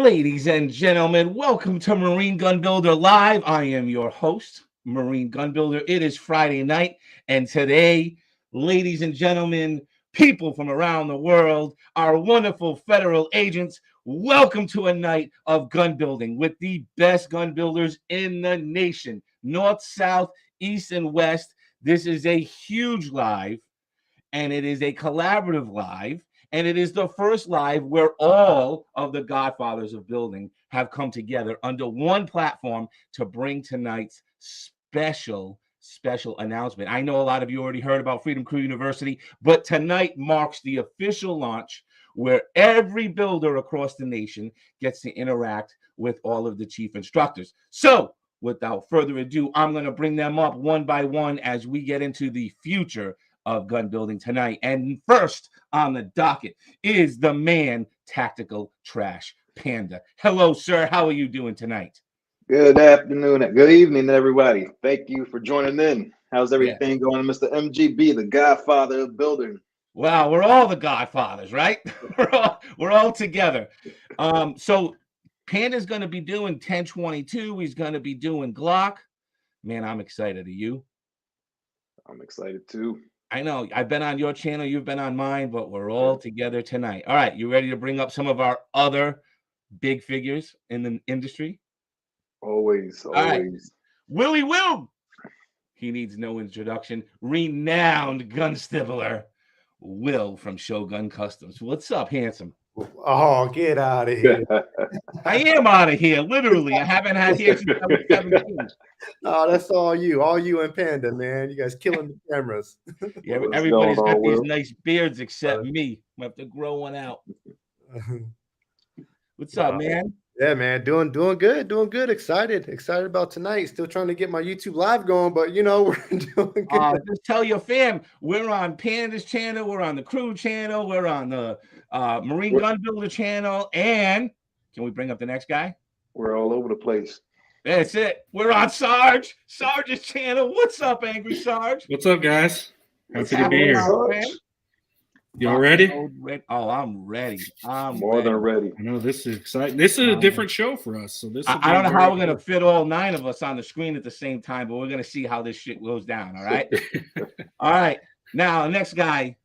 Ladies and gentlemen, welcome to Marine Gun Builder Live. I am your host, Marine Gun Builder. It is Friday night, and today, ladies and gentlemen, people from around the world, our wonderful federal agents, welcome to a night of gun building with the best gun builders in the nation, north, south, east, and west. This is a huge live, and it is a collaborative live. And it is the first live where all of the Godfathers of building have come together under one platform to bring tonight's special announcement. I know a lot of you already heard about Freedom Crew University, but tonight marks the official launch where every builder across the nation gets to interact with all of the chief instructors. So without further ado, I'm going to bring them up one by one as we get into the future of gun building tonight. And first on the docket is the man, Tactical Trash Panda. Hello, sir. How are you doing tonight? Good afternoon. Good evening, everybody. Thank you for joining in. How's everything going, Mr. MGB, the Godfather of building? Well, we're all the Godfathers, right? we're all together. So Panda's going to be doing 1022. He's going to be doing Glock. Man, I'm excited. Are you? I'm excited too. I know I've been on your channel, you've been on mine, but we're all together tonight. All right, you ready to bring up some of our other big figures in the industry? Always. All right. Willie Will. He needs no introduction. Renowned gun stippler, Will from Shogun Customs. What's up, handsome? Oh, get out of here. I am out of here, literally. I haven't had here since I was 17. Oh, that's all you and Panda, man. You guys killing the cameras. Yeah, everybody's got these nice beards except me. I have to grow one out. What's up, man? Yeah, man, doing good. Excited about tonight. Still trying to get my YouTube live going, but you know, we're doing good. Just tell your fam, we're on Panda's channel, we're on the Crew channel, we're on the Marine Gun Builder channel, and can we bring up the next guy? We're all over the place. That's it. We're on Sarge's channel. What's up, AngrySarge? What's up, guys? Happy to be here. Y'all ready? Oh, I'm ready. More than ready. I know this is exciting. This is a different show for us. So this. I don't know how we're gonna fit all 9 of us on the screen at the same time, but we're gonna see how this shit goes down. All right. All right. Now, next guy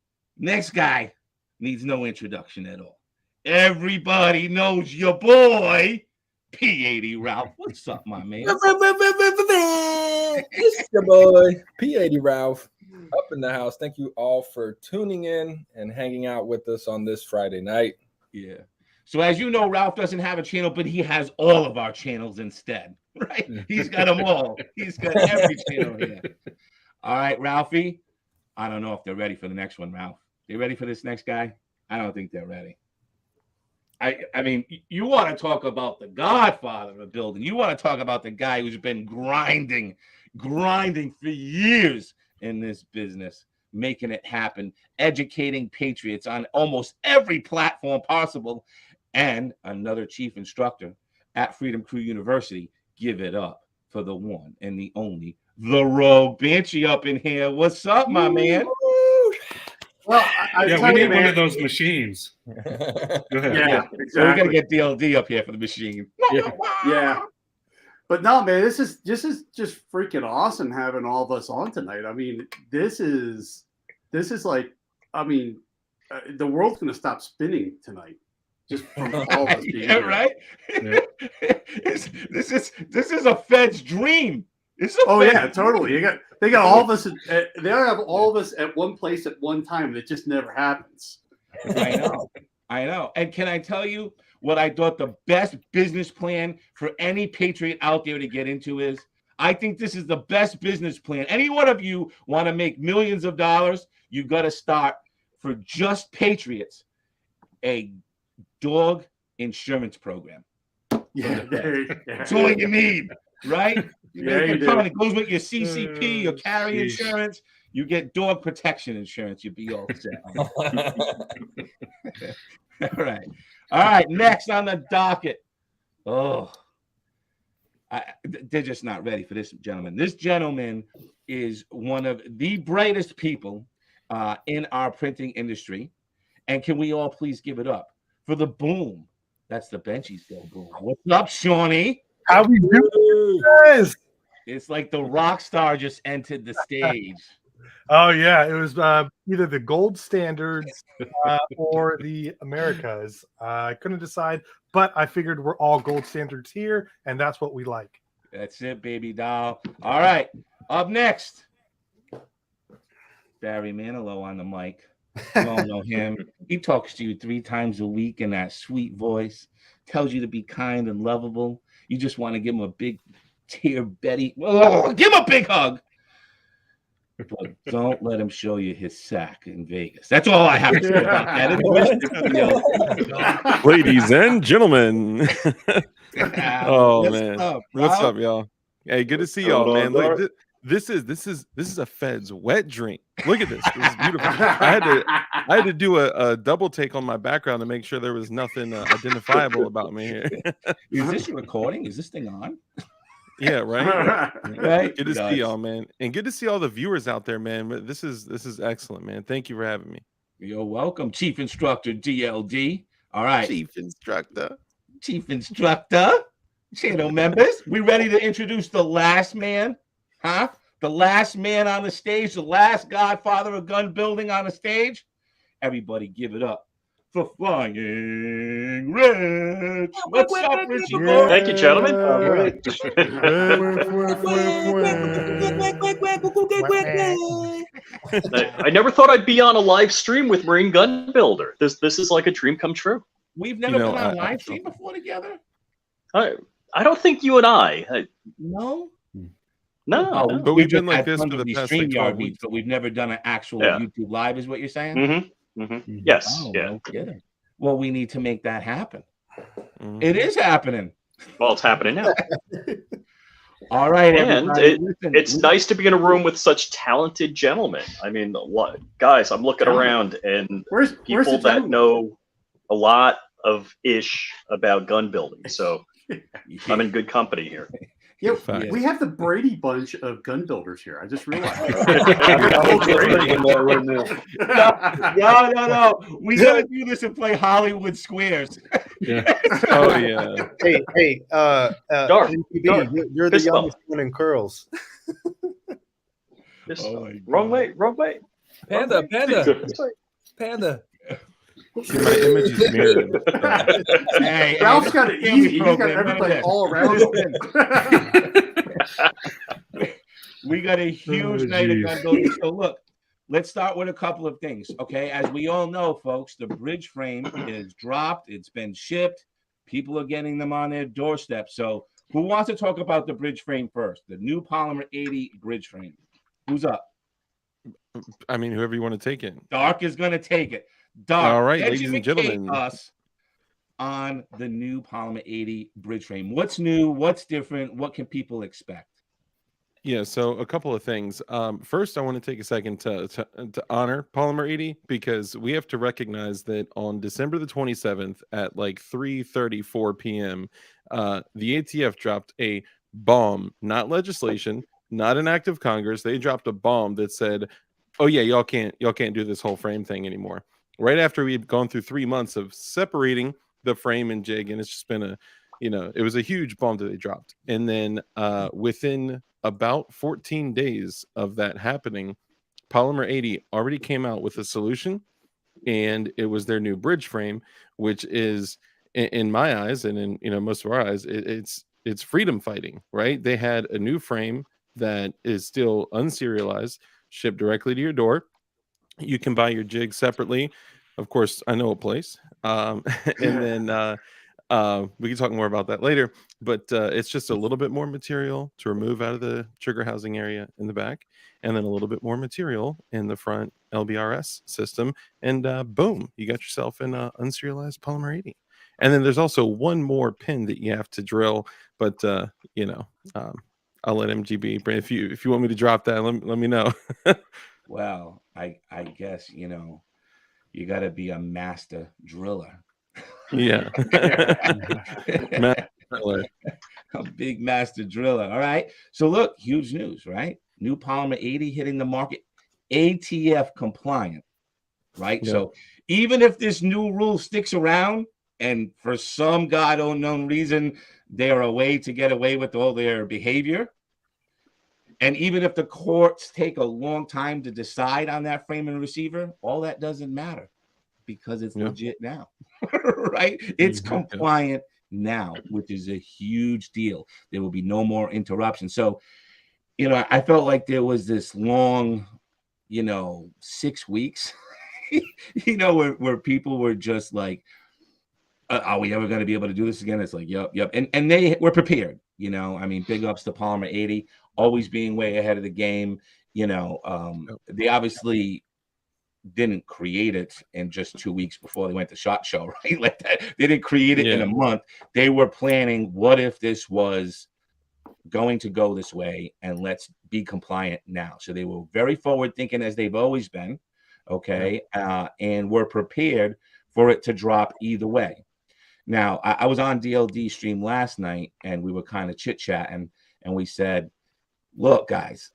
needs no introduction at all. Everybody knows your boy, P80 Ralph. What's up, my man? It's your boy, P80 Ralph, up in the house. Thank you all for tuning in and hanging out with us on this Friday night. Yeah. So as you know, Ralph doesn't have a channel, but he has all of our channels instead, right? He's got them all. He's got every channel here. All right, Ralphie. I don't know if they're ready for the next one, Ralph. They ready for this next guy? I don't think they're ready. I mean, you want to talk about the Godfather of building. You want to talk about the guy who's been grinding for years in this business, making it happen, educating patriots on almost every platform possible, and another chief instructor at Freedom Crew University. Give it up for the one and the only, the Rogue Banshee up in here. What's up, my man? Well, we need one of those machines. Go ahead. Yeah, exactly. So we got to get DLD up here for the machine. Yeah. But no, man, this is just freaking awesome having all of us on tonight. I mean, this is like, I mean, the world's going to stop spinning tonight just from all of us being here. Right? Yeah. This is a Fed's dream. Yeah, totally. They got all of us. They have all of us at one place at one time. That just never happens. I know. And can I tell you what I thought the best business plan for any patriot out there to get into is? I think this is the best business plan. Any one of you want to make millions of dollars, you got to start for just patriots a dog insurance program. Yeah, that's all you need, right? It goes with your CCP, your carry insurance. You get dog protection insurance. You'll be all set. All right. Next on the docket. They're just not ready for this gentleman. This gentleman is one of the brightest people in our printing industry. And can we all please give it up for the boom, That's the BenchiesGoBoom. What's up, Shawnee? How we doing, guys? It's like the rock star just entered the stage. Oh yeah, it was either the gold standards or the Americas. I couldn't decide, but I figured we're all gold standards here, and that's what we like. That's it, baby doll. All right, up next, Barry Manilow on the mic. You all know him. He talks to you 3 times a week in that sweet voice, tells you to be kind and lovable. You just want to give him a big tear, Betty. Oh, give him a big hug. But don't let him show you his sack in Vegas. That's all I have to say about that. Ladies and gentlemen. Oh, What's man. up, What's Rob? up, y'all? Hey, good to see y'all, man. Like, this is a Fed's wet dream. Look at this. This is beautiful. I had to do a double take on my background to make sure there was nothing identifiable about me here. Is this recording? Is this thing on? Yeah, right. Right. Good to see y'all, man, and good to see all the viewers out there, man. But this is excellent, man. Thank you for having me. You're welcome, Chief Instructor DLD. All right, Chief Instructor, channel members. We ready to introduce the last man? Huh? The last man on the stage, the last godfather of gun building on the stage. Everybody give it up for Flying Rich. What's up, Richie boy? Thank you, gentlemen. I never thought I'd be on a live stream with Marine Gun Builder. This is like a dream come true. We've never been on live stream before together. I don't think you and I. No. No, but we've been like this for the past like 12 weeks. But we've never done an actual YouTube live, is what you're saying? Yes. Oh, yeah. No kidding. Well, we need to make that happen. It is happening. Well, it's happening now. All right, and it's nice to be in a room with such talented gentlemen. I mean, guys, I'm looking around and people that know a lot of ish about gun building. So I'm in good company here. Yeah, we have the Brady Bunch of gun builders here. I just realized. No. We gotta do this and play Hollywood Squares. Oh yeah. Hey, Dark. You're the youngest one in curls. Wrong way. Panda. See, my image is mirrored. Hey, Ralph's got it easy. He's got everybody all around him. We got a huge night of gun building. So look, let's start with a couple of things. Okay, as we all know, folks, the bridge frame is dropped. It's been shipped. People are getting them on their doorstep. So who wants to talk about the bridge frame first? The new Polymer80 bridge frame. Who's up? I mean, whoever you want to take it. Dark is going to take it. Dark. All right, ladies and gentlemen. Us on the new Polymer80 bridge frame. What's new? What's different? What can people expect? Yeah, so a couple of things. First, I want to take a second to honor Polymer80 because we have to recognize that on December the 27th at like 3:34 p.m., the ATF dropped a bomb, not legislation, not an act of Congress. They dropped a bomb that said, "Oh yeah, y'all can't do this whole frame thing anymore." Right after we had gone through 3 months of separating the frame and jig, and it's just been it was a huge bomb that they dropped. And then within about 14 days of that happening, Polymer80 already came out with a solution, and it was their new bridge frame, which is, in my eyes and in most of our eyes, it's freedom fighting, right? They had a new frame that is still unserialized, shipped directly to your door. You can buy your jig separately. Of course, I know a place. And then we can talk more about that later. But it's just a little bit more material to remove out of the trigger housing area in the back. And then a little bit more material in the front LBRS system. And boom, you got yourself an unserialized Polymer80. And then there's also one more pin that you have to drill. But, I'll let MGB. If you want me to drop that, let me know. Well, I guess, you got to be a master driller. Yeah. A big master driller. All right. So look, huge news, right? New Polymer80 hitting the market, ATF compliant, right? Yep. So even if this new rule sticks around, and for some God unknown reason, they're a way to get away with all their behavior. And even if the courts take a long time to decide on that frame and receiver, all that doesn't matter because it's legit now, right? It's compliant now, which is a huge deal. There will be no more interruption. So, you know, I felt like there was this long, 6 weeks, where people were just like, are we ever going to be able to do this again? It's like, yep. And they were prepared, I mean, big ups to Polymer80, always being way ahead of the game. They obviously didn't create it in just 2 weeks before they went to SHOT Show, right? Like that. They didn't create it in a month. They were planning, what if this was going to go this way, and let's be compliant now. So they were very forward thinking, as they've always been, okay, and were prepared for it to drop either way. Now, I was on DLD stream last night, and we were kind of chit-chatting, and we said, look, guys,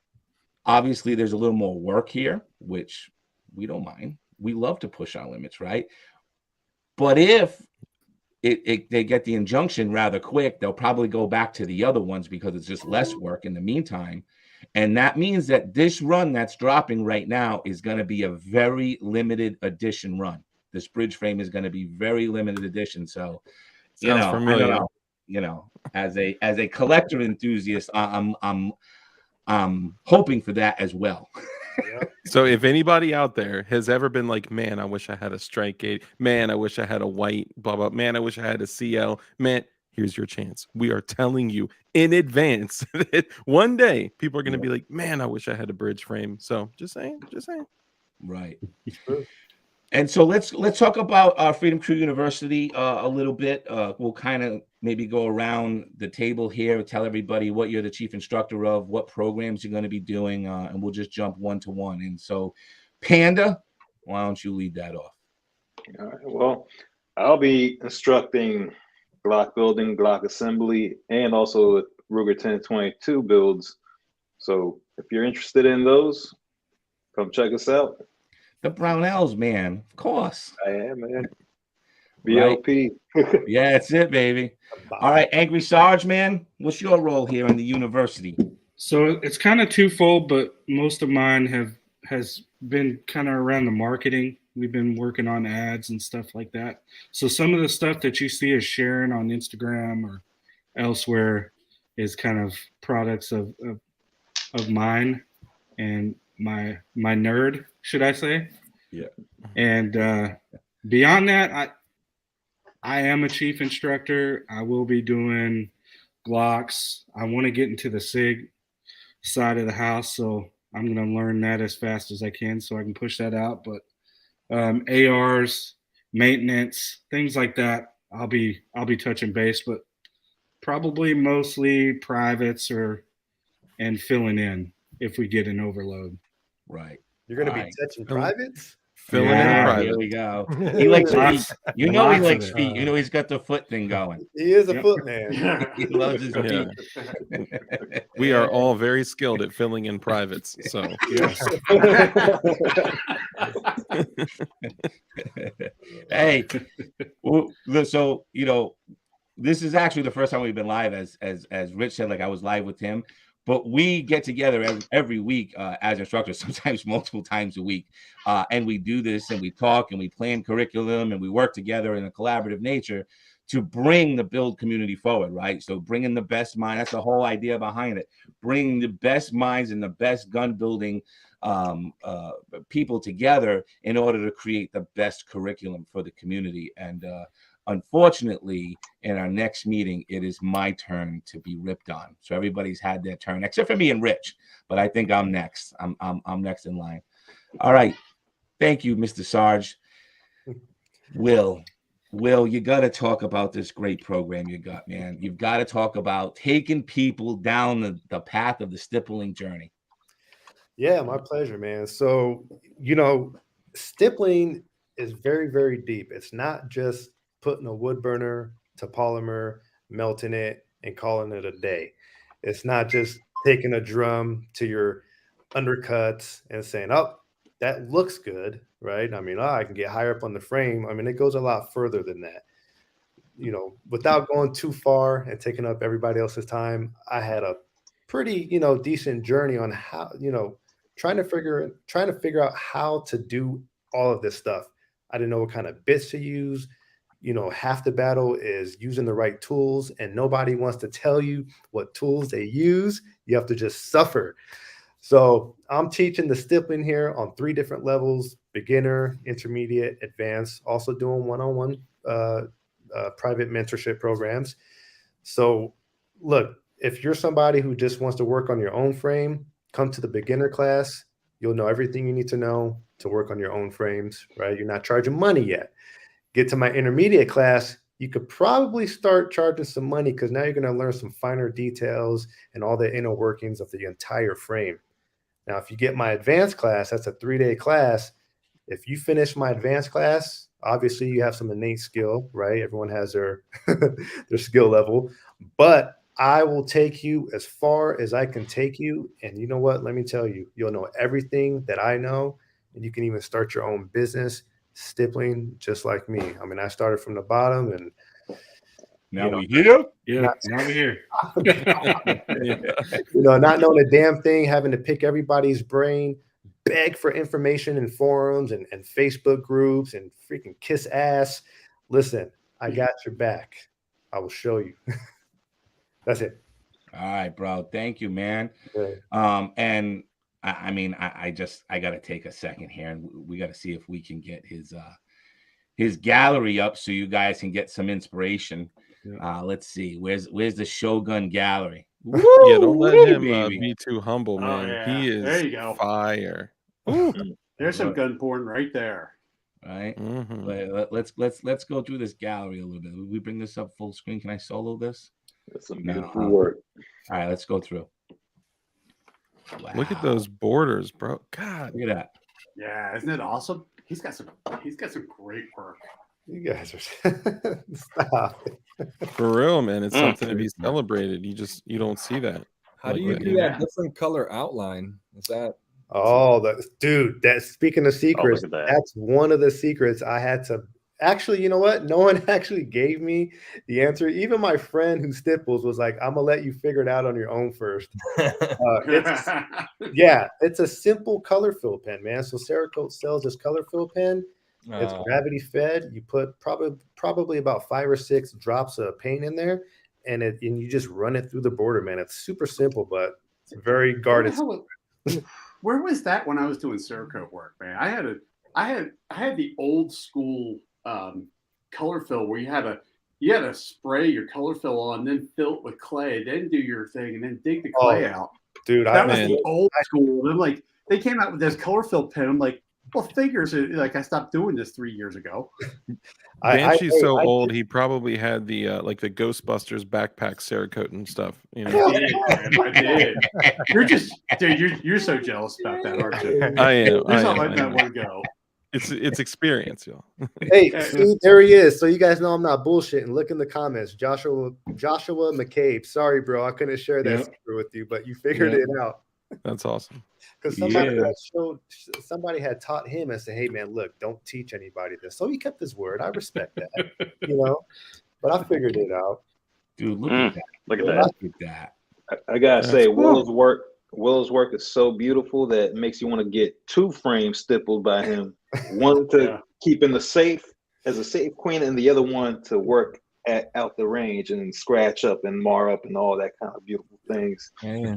obviously there's a little more work here, which we don't mind. We love to push our limits, right? But if they get the injunction rather quick, they'll probably go back to the other ones because it's just less work in the meantime. And that means that this run that's dropping right now is going to be a very limited edition run. This bridge frame is going to be very limited edition. So, familiar. I don't know, as a collector enthusiast, I'm hoping for that as well. So if anybody out there has ever been like, man, I wish I had a strike gate, man, I wish I had a white, blah, blah, man, I wish I had a CL, man, here's your chance. We are telling you in advance that one day people are going to be like, man, I wish I had a bridge frame. So just saying. Right. And so let's talk about Freedom Crew University a little bit. We'll kind of maybe go around the table here, tell everybody what you're the chief instructor of, what programs you're going to be doing, and we'll just jump one to one. And so, Panda, why don't you lead that off? All right. Well, I'll be instructing Glock building, Glock assembly, and also Ruger 1022 builds. So if you're interested in those, come check us out. The Brownells, man, of course. I am, man. BLP. Right. Yeah, that's it, baby. All right, AngrySarge, man, what's your role here in the university? So it's kind of twofold, but most of mine has been kind of around the marketing. We've been working on ads and stuff like that. So some of the stuff that you see us sharing on Instagram or elsewhere is kind of products of mine and my nerd, should I say? Yeah. And beyond that, I am a chief instructor. I will be doing Glocks. I want to get into the SIG side of the house, so I'm going to learn that as fast as I can so I can push that out. But ARs, maintenance, things like that, I'll be touching base, but probably mostly privates and filling in if we get an overload. Right. You're going to be touching privates? Filling in private. Here we go. He likes feet. He likes feet. He's got the foot thing going. He is a foot man. He loves his feet. We are all very skilled at filling in privates. So hey, so this is actually the first time we've been live, as Rich said. Like, I was live with him. But we get together every week as instructors, sometimes multiple times a week. And we do this, and we talk, and we plan curriculum, and we work together in a collaborative nature to bring the build community forward, right? So bringing the best mind, that's the whole idea behind it. Bringing the best minds and the best gun building people together in order to create the best curriculum for the community. And unfortunately, in our next meeting, it is my turn to be ripped on. So everybody's had their turn, except for me and Rich. But I think I'm next. I'm next in line. All right. Thank you, Mr. Sarge. Will, you got to talk about this great program you got, man. You've got to talk about taking people down the path of the Stippling journey. Yeah, my pleasure, man. So, Stippling is very, very deep. It's not just putting a wood burner to polymer, melting it, and calling it a day. It's not just taking a drum to your undercuts and saying, oh, that looks good, right? I mean, I can get higher up on the frame. I mean, it goes a lot further than that. without going too far and taking up everybody else's time, I had a pretty, decent journey on how, trying to figure out how to do all of this stuff. I didn't know what kind of bits to use. Half the battle is using the right tools, and nobody wants to tell you what tools they use. You have to just suffer. So I'm teaching the stippling here on 3 different levels: beginner, intermediate, advanced, also doing one-on-one private mentorship programs. So look, if you're somebody who just wants to work on your own frame, come to the beginner class. You'll know everything you need to know to work on your own frames, right? You're not charging money yet. Get to my intermediate class, you could probably start charging some money, because now you're going to learn some finer details and all the inner workings of the entire frame. Now, if you get my advanced class, that's a 3-day class. If you finish my advanced class, obviously you have some innate skill, right? Everyone has their their skill level, but I will take you as far as I can take you. And you know what? Let me tell you, you'll know everything that I know, and you can even start your own business stippling just like me. I mean, I started from the bottom, and now we here. Yeah, now we're here. Not knowing a damn thing, having to pick everybody's brain, beg for information in forums and Facebook groups, and freaking kiss ass. Listen, I got your back. I will show you. That's it. All right, bro. Thank you, man. Okay. And I got to take a second here, and we got to see if we can get his gallery up so you guys can get some inspiration. Yeah. Let's see. Where's the Shogun Gallery? Yeah, don't let him be too humble, man. Yeah. He is there you go. Fire. There's some gun porn right there. Right. Mm-hmm. Let's go through this gallery a little bit. We bring this up full screen. Can I solo this? That's some beautiful work. All right, let's go through. Wow. Look at those borders, bro. God, look at that. Yeah, isn't it awesome? He's got some great work. You guys are stop. For real, man. It's something to be celebrated. You don't see that. How do you do that different color outline? Is that? Oh, dude. That speaking of secrets, that's one of the secrets I had to. Actually, you know what? No one actually gave me the answer. Even my friend who stipples was like, "I'm gonna let you figure it out on your own first." It's a simple color fill pen, man. So Cerakote sells this color fill pen. It's gravity fed. You put probably about 5 or 6 drops of paint in there, and you just run it through the border, man. It's super simple, but it's very guarded. Where was that when I was doing Cerakote work, man? I had the old school color fill where you had to spray your color fill on, then fill it with clay, then do your thing, and then dig the clay out. Dude, that was the old school. And like they came out with this color fill pen. I'm like, well, figures. Like I stopped doing this 3 years ago. Banshee's so old. He probably had the like the Ghostbusters backpack Cerakote and stuff. I did. You're so jealous about that, aren't you? I am. You're not letting that one go. It's experience, y'all. Hey, see, there he is. So you guys know I'm not bullshitting. Look in the comments. Joshua McCabe. Sorry, bro. I couldn't share that secret with you, but you figured it out. That's awesome. Because somebody had taught him and said, "Hey, man, look, don't teach anybody this." So he kept his word. I respect that, But I figured it out. Dude, look at that. Look at that. I gotta say, Will's work is so beautiful that it makes you want to get 2 frames stippled by him. One to keep in the safe as a safe queen, and the other one to work out the range and scratch up and mar up and all that kind of beautiful things. Yeah.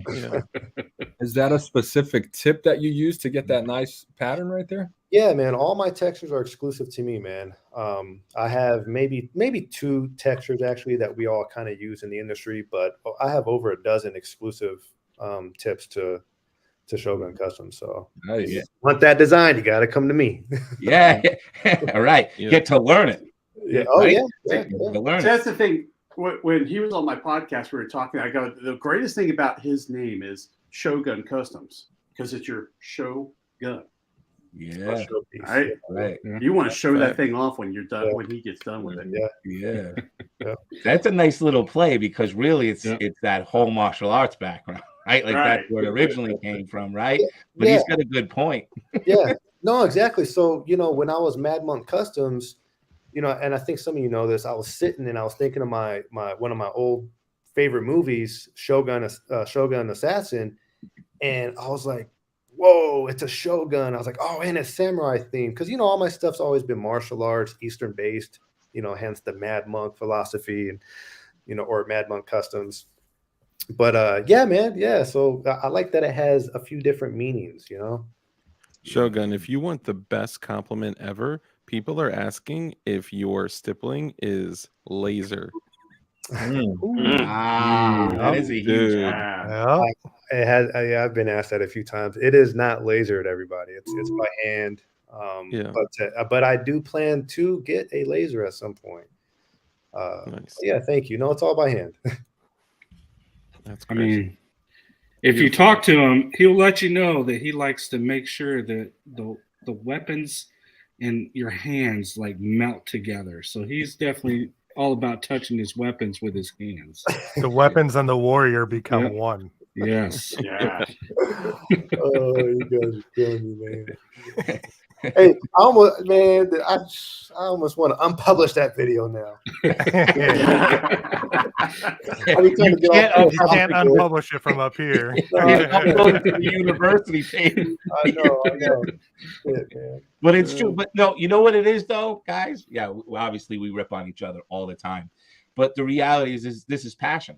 Is that a specific tip that you use to get that nice pattern right there? Yeah, man. All my textures are exclusive to me, man. I have maybe 2 textures actually that we all kind of use in the industry, but I have over a dozen exclusive tips to Shogun Customs. So if you want that design, you got to come to me. All right. Get to learn it. Yeah. Oh, right? So that's the thing. When he was on my podcast, we were talking. I go, the greatest thing about his name is Shogun Customs because it's your show gun. Yeah. Right. You want to show that thing off when you're done. When he gets done with it. Yeah. That's a nice little play because really it's that whole martial arts background, right? Like that's where it originally came from, right? But he's got a good point. No, exactly. So when I was Mad Monk Customs, you know, and I think some of you know this. I was sitting and I was thinking of my one of my old favorite movies, Shogun Assassin, and I was like, whoa, it's a Shogun. I was like, oh, and it's samurai themed, because you know all my stuff's always been martial arts, Eastern based, you know, hence the Mad Monk philosophy, and you know, or Mad Monk Customs. But yeah, man, yeah. So I like that it has a few different meanings, you know. Shogun, if you want the best compliment ever, people are asking if your stippling is laser. That is a huge Yeah. It has. I've been asked that a few times. It is not lasered, everybody. It's by hand. Yeah. But I do plan to get a laser at some point. Nice. Yeah, thank you. No, it's all by hand. That's I crazy. mean, if you talk to him, he'll let you know that he likes to make sure that the weapons in your hands like melt together. So he's definitely all about touching his weapons with his hands. The weapons and the warrior become Yep. one. Yes. Yeah. Oh, you guys are killing me, man. Hey, I almost want to unpublish that video now. You can't unpublish it from up here. Upload it to the university page. I know. Shit, man. But it's true. But no, you know what it is though, guys? Yeah, obviously we rip on each other all the time. But the reality is this is passion,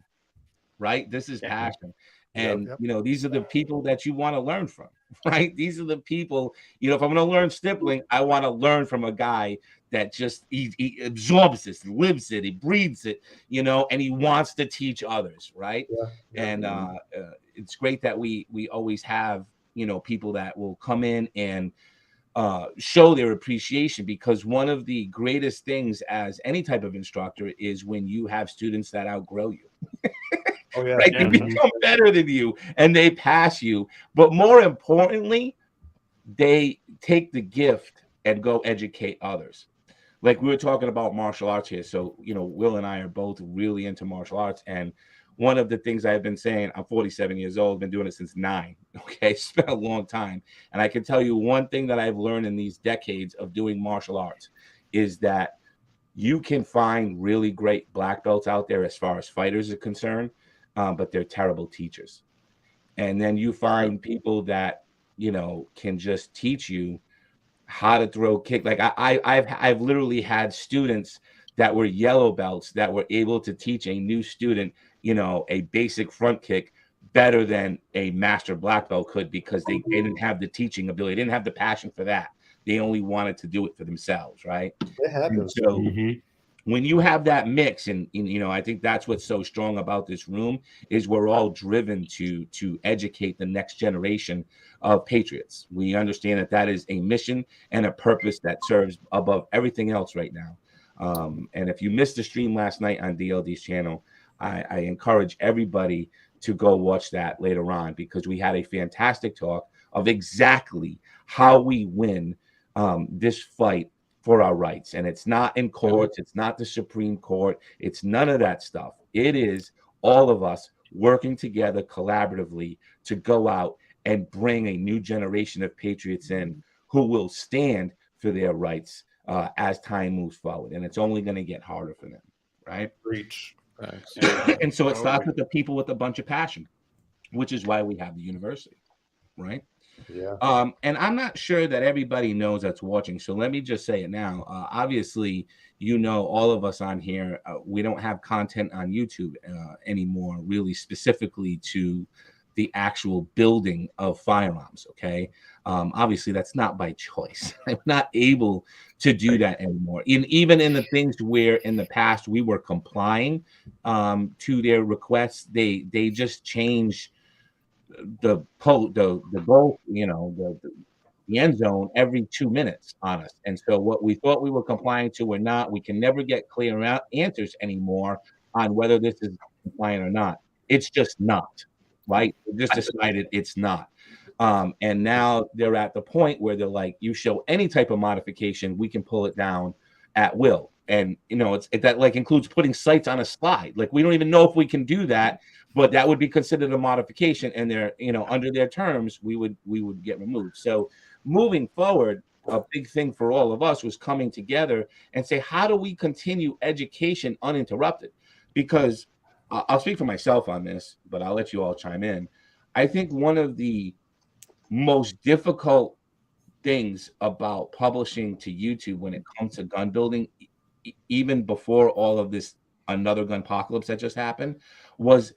right? This is passion. And you know, these are the people that you want to learn from, right? These are the people, you know, if I'm going to learn stippling, I want to learn from a guy that just he absorbs this, lives it, he breathes it, you know, and he wants to teach others, right? And it's great that we always have, you know, people that will come in and show their appreciation, because one of the greatest things as any type of instructor is when you have students that outgrow you. Right? They become better than you and they pass you. But more importantly, they take the gift and go educate others. Like we were talking about martial arts here. So, you know, Will and I are both really into martial arts. And one of the things I've been saying, I'm 47 years old, been doing it since 9. Okay, it's been a long time. And I can tell you one thing that I've learned in these decades of doing martial arts is that you can find really great black belts out there as far as fighters are concerned. But they're terrible teachers. And then you find people that, you know, can just teach you how to throw kick. Like I've literally had students that were yellow belts that were able to teach a new student, you know, a basic front kick better than a master black belt could, because they didn't have the teaching ability, they didn't have the passion for that. They only wanted to do it for themselves, right? It happens. So when you have that mix, and you know, I think that's what's so strong about this room is we're all driven to educate the next generation of patriots. We understand that that is a mission and a purpose that serves above everything else right now. And if you missed the stream last night on DLD's channel, I encourage everybody to go watch that later on, because we had a fantastic talk of exactly how we win this fight for our rights. And it's not in courts, it's not the Supreme Court, it's none of that stuff. It is all of us working together collaboratively to go out and bring a new generation of patriots in who will stand for their rights as time moves forward. And it's only going to get harder for them, right? Reach. And so it starts with the people with a bunch of passion, which is why we have the university, right? Yeah. And I'm not sure that everybody knows that's watching, so let me just say it now. Obviously, you know, all of us on here, we don't have content on YouTube anymore, really specifically to the actual building of firearms. Okay, obviously that's not by choice. I'm not able to do that anymore. Even in the things where in the past we were complying to their requests, they just change the goal, you know, the end zone every 2 minutes on us. And so what we thought we were complying to, we're not. We can never get clear answers anymore on whether this is compliant or not. It's just not, right? We just decided it's not. And now they're at the point where they're like, you show any type of modification, we can pull it down at will. And you know, that like includes putting sights on a slide. Like we don't even know if we can do that, but that would be considered a modification. And they're, you know, under their terms, we would get removed. So moving forward, a big thing for all of us was coming together and say, how do we continue education uninterrupted? Because I'll speak for myself on this, but I'll let you all chime in. I think one of the most difficult things about publishing to YouTube when it comes to gun building, even before all of this another gun apocalypse that just happened, was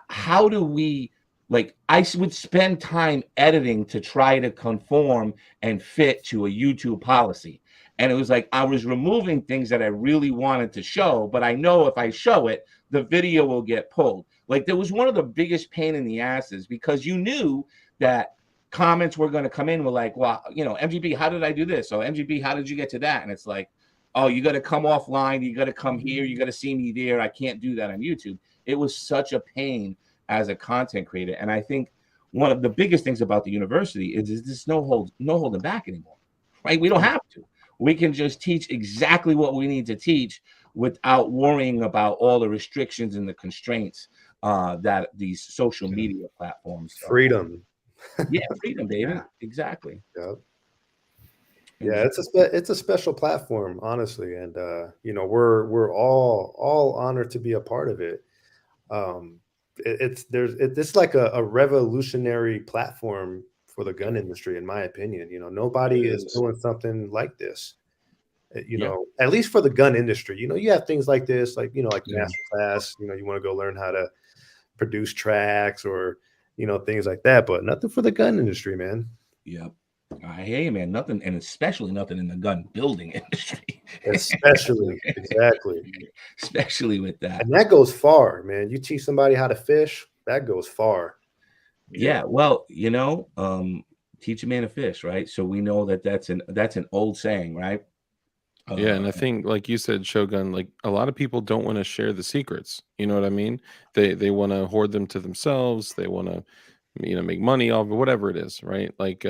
how do we, like, I would spend time editing to try to conform and fit to a YouTube policy. And it was like I was removing things that I really wanted to show, but I know if I show it, the video will get pulled. Like, there was one of the biggest pain in the asses, because you knew that comments were going to come in, were like, well, you know, MGB, how did I do this? Or MGB, how did you get to that? And it's like, oh, you got to come offline. You got to come here. You got to see me there. I can't do that on YouTube. It was such a pain as a content creator. And I think one of the biggest things about the university is there's no holding back anymore, right? We don't have to. We can just teach exactly what we need to teach without worrying about all the restrictions and the constraints that these social media platforms. Freedom. Yeah, freedom, baby. Yeah. Exactly. Yep. Yeah, it's a special platform, honestly, and you know, we're all honored to be a part of it. It's like a revolutionary platform for the gun industry, in my opinion. You know, nobody is doing something like this. You know, at least for the gun industry. You know, you have things like this, like, you know, like master class. You know, you want to go learn how to produce tracks or, you know, things like that, but nothing for the gun industry, man. Yep. I hear you, man. Nothing, and especially nothing in the gun building industry. Especially, exactly. Especially with that. And that goes far, man. You teach somebody how to fish, that goes far. Yeah, well, you know, teach a man to fish, right? So we know that that's an old saying, right? Yeah, and I think, like you said, Shogun, like a lot of people don't want to share the secrets. You know what I mean? They want to hoard them to themselves. They want to, you know, make money off of whatever it is, right? Like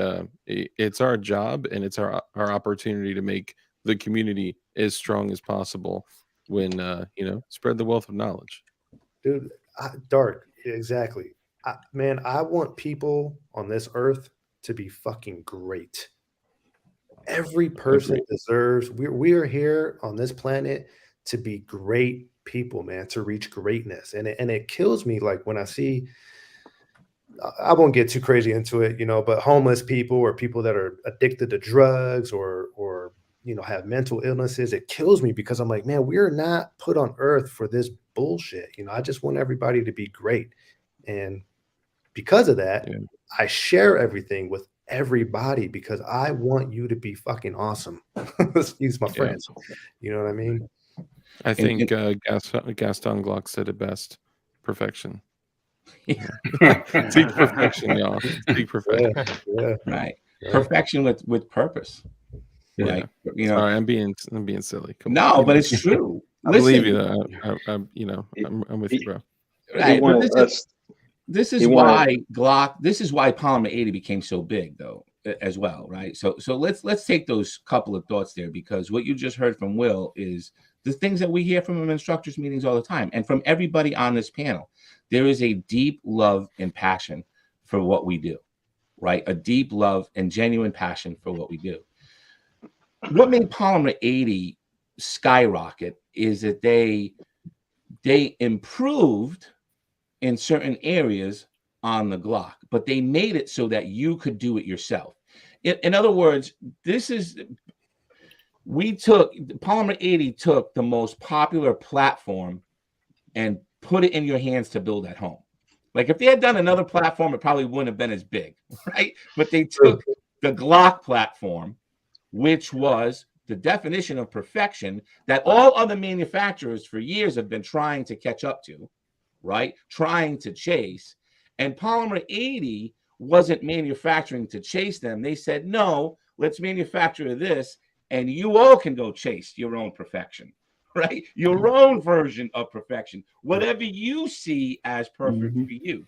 it's our job and it's our opportunity to make the community as strong as possible when you know, spread the wealth of knowledge. Dude, Dark, exactly. Man, I want people on this earth to be fucking great. Every person deserves, we are here on this planet to be great people, man, to reach greatness. And it kills me, like, when I see, I won't get too crazy into it, you know, but homeless people or people that are addicted to drugs or you know, have mental illnesses, it kills me, because I'm like, man, we're not put on earth for this bullshit. You know, I just want everybody to be great. And because of that, I share everything with everybody, because I want you to be fucking awesome. Excuse my friends. You know what I mean? I think Gaston Glock said it best: perfection. Seek perfection, y'all. Seek perfection. Yeah. Right. Yeah. Perfection with purpose. Yeah. Like, you know, sorry, I'm being silly. Come on, but it's true. I believe you. You know, I'm with you, bro. Right. This is why Glock. This is why Polymer80 became so big, though, as well, right? So let's take those couple of thoughts there, because what you just heard from Will is the things that we hear from instructors meetings all the time, and from everybody on this panel. There is a deep love and passion for what we do, right? A deep love and genuine passion for what we do. What made Polymer80 skyrocket is that they improved in certain areas on the Glock, but they made it so that you could do it yourself. In other words, Polymer80 took the most popular platform and put it in your hands to build at home. Like, if they had done another platform, it probably wouldn't have been as big, right? But they took the Glock platform, which was the definition of perfection that all other manufacturers for years have been trying to catch up to, right? Trying to chase. And Polymer80 wasn't manufacturing to chase them. They said, no, let's manufacture this, and you all can go chase your own perfection, right? Your own version of perfection, whatever you see as perfect for you.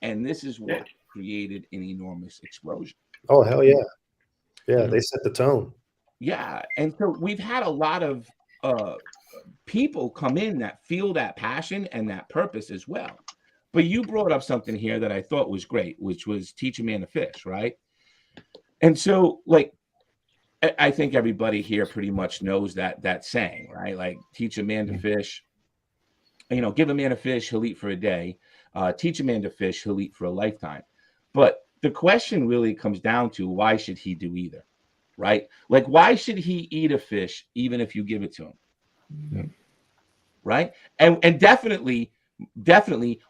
And this is what created an enormous explosion. Oh, hell yeah. Yeah, they set the tone. Yeah. And so we've had a lot of people come in that feel that passion and that purpose as well. But you brought up something here that I thought was great, which was teach a man to fish, right? And so, like, I think everybody here pretty much knows that saying, right? Like, teach a man to fish. You know, give a man a fish, he'll eat for a day. Teach a man to fish, he'll eat for a lifetime. But the question really comes down to, why should he do either, right? Like, why should he eat a fish even if you give it to him? Yeah. Right? And definitely,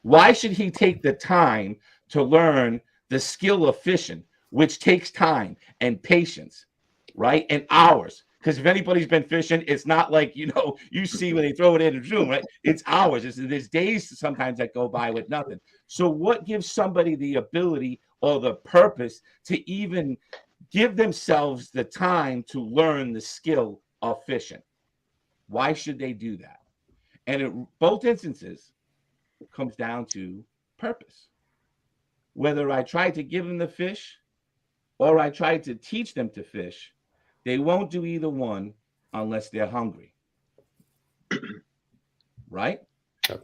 why should he take the time to learn the skill of fishing, which takes time and patience, right? And hours. Because if anybody's been fishing, it's not like, you know, you see when they throw it in the room, right? It's hours. There's days sometimes that go by with nothing. So what gives somebody the ability or the purpose to even give themselves the time to learn the skill of fishing? Why should they do that? And in both instances, it comes down to purpose. Whether I try to give them the fish or I try to teach them to fish, they won't do either one unless they're hungry. Right?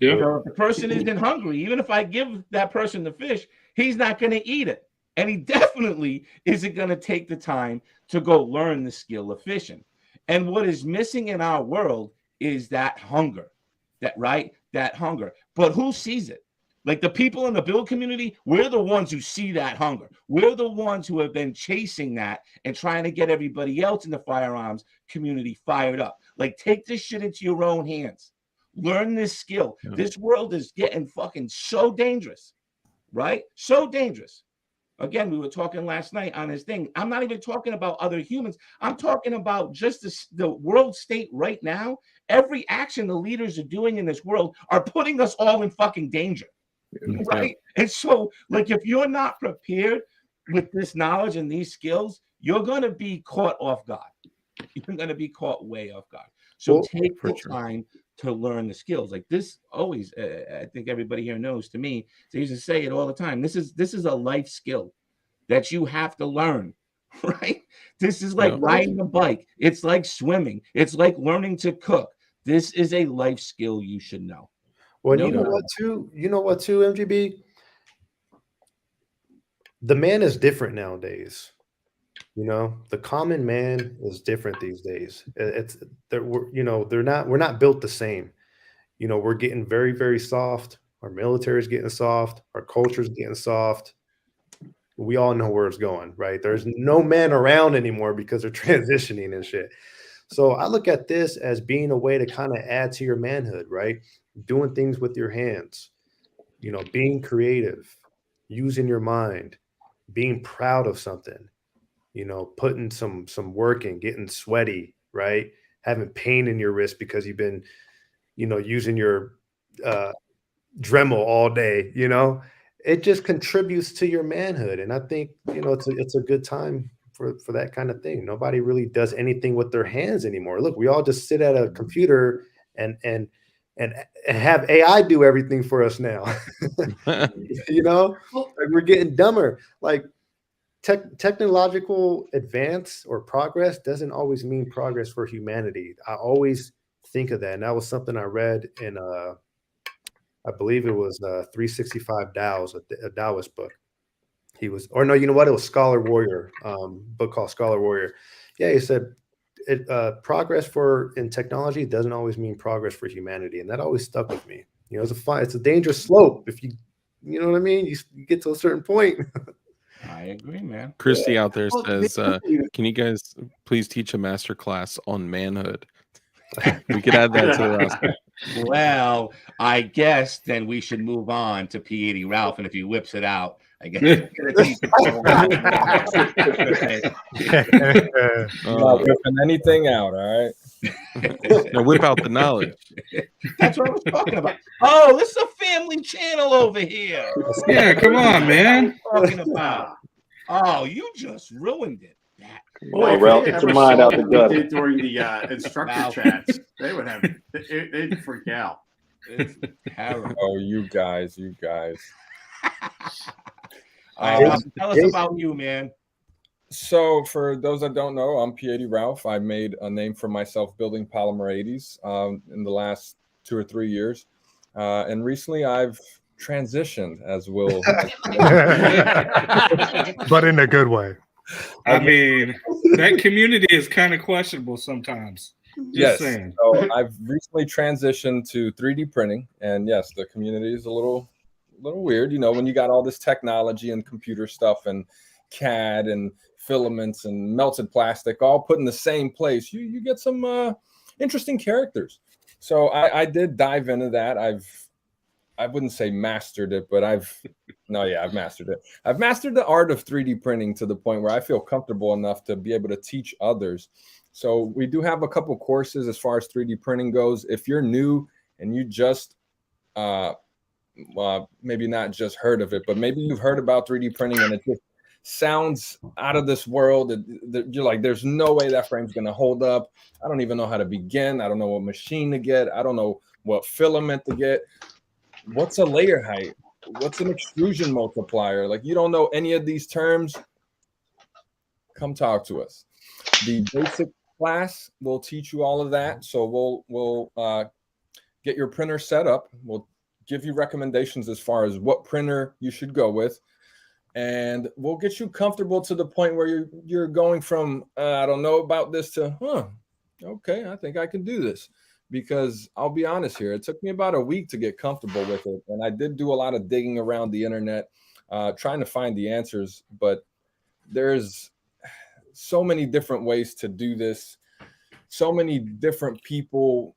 Yeah. So if the person isn't hungry, even if I give that person the fish, he's not going to eat it. And he definitely isn't going to take the time to go learn the skill of fishing. And what is missing in our world is that hunger, that hunger. But who sees it? Like, the people in the build community, we're the ones who see that hunger. We're the ones who have been chasing that and trying to get everybody else in the firearms community fired up. Like, take this shit into your own hands. Learn this skill. Yeah. This world is getting fucking so dangerous, right? So dangerous. Again, we were talking last night on this thing. I'm not even talking about other humans. I'm talking about just the world state right now. Every action the leaders are doing in this world are putting us all in fucking danger. Right? And so, like, if you're not prepared with this knowledge and these skills, you're going to be caught off guard. You're going to be caught way off guard. So take the time to learn the skills. Like, this always, I think everybody here knows, to me, they used to say it all the time. This is a life skill that you have to learn, right? This is like riding a bike. It's like swimming. It's like learning to cook. This is a life skill you should know. Well, you know what too, MGB? The man is different nowadays. You know, the common man is different these days. We're not built the same. You know, we're getting very, very soft. Our military is getting soft. Our culture is getting soft. We all know where it's going, right? There's no man around anymore because they're transitioning and shit. So I look at this as being a way to kind of add to your manhood, right? Doing things with your hands, you know, being creative, using your mind, being proud of something, you know, putting some work in, getting sweaty, right? Having pain in your wrist because you've been, you know, using your Dremel all day, you know, it just contributes to your manhood. And I think, you know, it's a good time for that kind of thing. Nobody really does anything with their hands anymore. Look, we all just sit at a computer and have AI do everything for us now. You know, like, we're getting dumber. Like, technological advance or progress doesn't always mean progress for humanity. I always think of that. And that was something I read in I believe it was 365 Dows, a Taoist book. He was, or no, you know what? It was Scholar Warrior, book called Scholar Warrior. Yeah, he said progress in technology doesn't always mean progress for humanity, and that always stuck with me. You know, it's a dangerous slope if you know what I mean. You get to a certain point. I agree, man. Christy out there says, "Can you guys please teach a master class on manhood?" We could add that to the roster. Well, I guess then we should move on to P80 Ralph, and if he whips it out, I guess. Not whipping anything out, all right? No, whip out the knowledge. That's what I was talking about. Oh, this is a family channel over here. Yeah, come on, man. Talking about. Oh, you just ruined it. Well, Ralph, get your mind out the gutter. During the instructor chats, they would have they'd freak out. It's terrible. Oh, you guys. Tell us about you, man. So, for those that don't know, I'm P80 Ralph. I made a name for myself building Polymer80s in the last 2 or 3 years, and recently I've transitioned, as Will, but in a good way. I mean, that community is kind of questionable sometimes. Just saying. So I've recently transitioned to 3D printing, and yes, the community is a little weird. You know, when you got all this technology and computer stuff and CAD and filaments and melted plastic all put in the same place, you get some interesting characters. So I did dive into that. I wouldn't say mastered it, but I've mastered it. I've mastered the art of 3D printing to the point where I feel comfortable enough to be able to teach others. So we do have a couple courses as far as 3D printing goes. If you're new and you just maybe not just heard of it, but maybe you've heard about 3D printing and it just sounds out of this world. You're like, there's no way that frame's going to hold up. I don't even know how to begin. I don't know what machine to get. I don't know what filament to get. What's a layer height? What's an extrusion multiplier? Like, you don't know any of these terms? Come talk to us. The basic class will teach you all of that. So we'll get your printer set up. We'll give you recommendations as far as what printer you should go with. And we'll get you comfortable to the point where you're going from, I don't know about this to, okay, I think I can do this. Because I'll be honest here, it took me about a week to get comfortable with it. And I did do a lot of digging around the internet, trying to find the answers. But there's so many different ways to do this. So many different people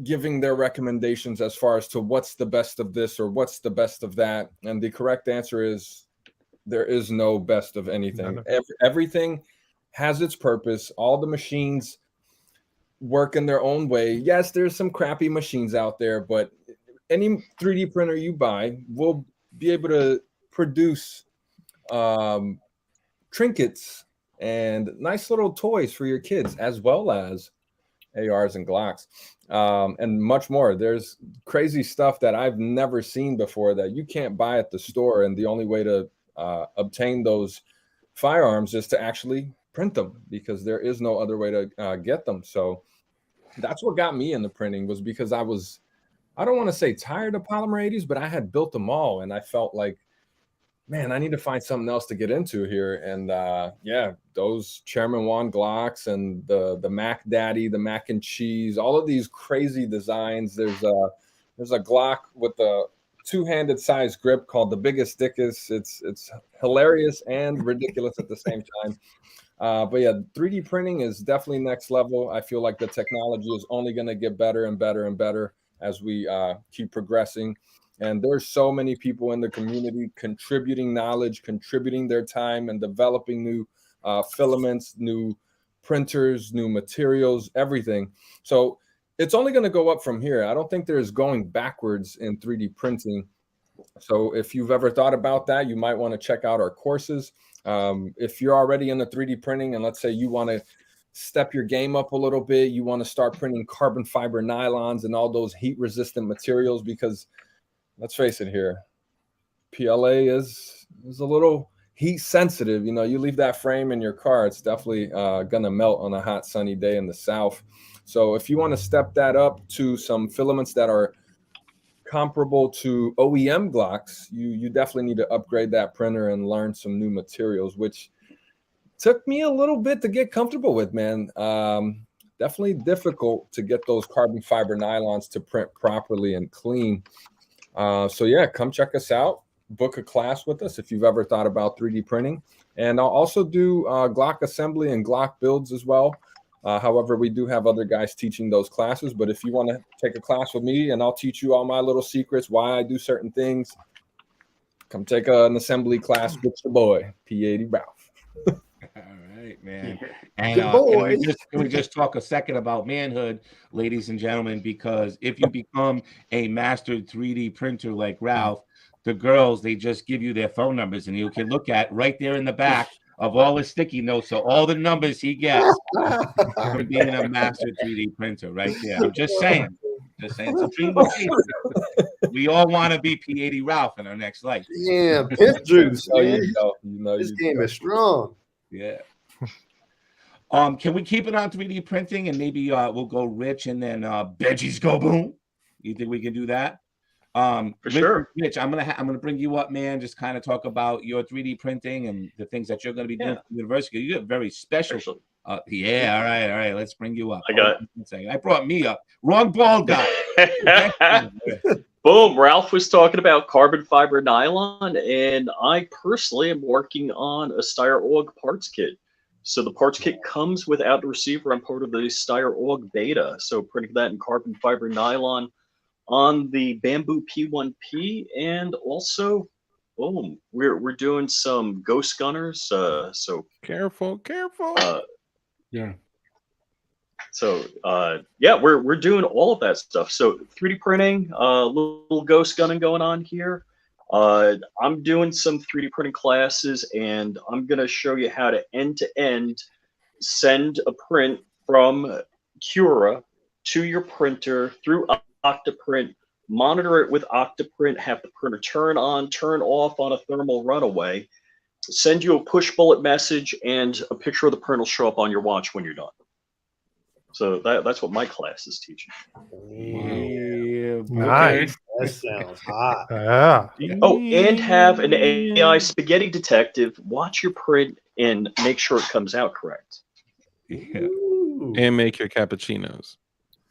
giving their recommendations as far as to what's the best of this or what's the best of that. And the correct answer is there is no best of anything. Everything has its purpose. All the machines work in their own way. Yes, there's some crappy machines out there, but any 3D printer you buy will be able to produce trinkets and nice little toys for your kids, as well as ARs and Glocks, and much more. There's crazy stuff that I've never seen before that you can't buy at the store, and the only way to obtain those firearms is to actually print them, because there is no other way to get them. So that's what got me into printing, was because I don't want to say tired of Polymer 80s, but I had built them all, and I felt like, man, I need to find something else to get into here. And those Chairman Juan Glocks and the Mac Daddy, the Mac and Cheese, all of these crazy designs. There's a Glock with a two-handed size grip called the Biggest Dickus. It's hilarious and ridiculous at the same time. But yeah, 3D printing is definitely next level. I feel like the technology is only going to get better and better and better as we keep progressing. And there's so many people in the community contributing knowledge, contributing their time, and developing new filaments, new printers, new materials, everything. So it's only going to go up from here. I don't think there's going backwards in 3D printing. So if you've ever thought about that, you might want to check out our courses. If you're already into 3D printing, and let's say you want to step your game up a little bit, you want to start printing carbon fiber nylons and all those heat resistant materials, because let's face it here, PLA is a little heat sensitive. You know, you leave that frame in your car, it's definitely gonna melt on a hot sunny day in the South. So if you want to step that up to some filaments that are comparable to OEM Glocks, you definitely need to upgrade that printer and learn some new materials, which took me a little bit to get comfortable with, man. Definitely difficult to get those carbon fiber nylons to print properly and clean. So yeah, come check us out, book a class with us if you've ever thought about 3D printing. And I'll also do Glock assembly and Glock builds as well. However, we do have other guys teaching those classes, but if you want to take a class with me and I'll teach you all my little secrets, why I do certain things, come take an assembly class with your boy, P80 Ralph. All right, man. And can we just talk a second about manhood, ladies and gentlemen, because if you become a mastered 3D printer like Ralph, the girls, they just give you their phone numbers, and you can look at right there in the back of all the sticky notes, so all the numbers he gets from being a master 3D printer right there. I'm just saying. It's a dream. We all want to be P80 Ralph in our next life. Yeah, pimp juice. Oh, you know, this game is strong. Yeah. Can we keep it on 3D printing, and maybe we'll go Rich and then BenchiesGoBoom? You think we can do that? For sure. Mitch, I'm gonna bring you up, man. Just kind of talk about your 3D printing and the things that you're gonna be doing at the university. You have very special. Yeah, all right. Let's bring you up. I brought me up. Wrong bald guy. Boom. Ralph was talking about carbon fiber nylon, and I personally am working on a Steyr-AUG parts kit. So the parts kit comes without the receiver. I'm part of the Steyr-AUG beta. So printing that in carbon fiber nylon on the Bamboo P1P, and also, boom, we're doing some ghost gunners. So careful. Yeah. So yeah, we're doing all of that stuff. So 3D printing, little ghost gunning going on here. I'm doing some 3D printing classes, and I'm gonna show you how to end-to-end send a print from Cura to your printer through Octoprint, monitor it with Octoprint, have the printer turn on, turn off on a thermal runaway, send you a push bullet message, and a picture of the print will show up on your watch when you're done. So that's what my class is teaching. Yeah, nice. That sounds hot. Yeah. Oh, and have an AI spaghetti detective watch your print and make sure it comes out correct. Yeah. And make your cappuccinos.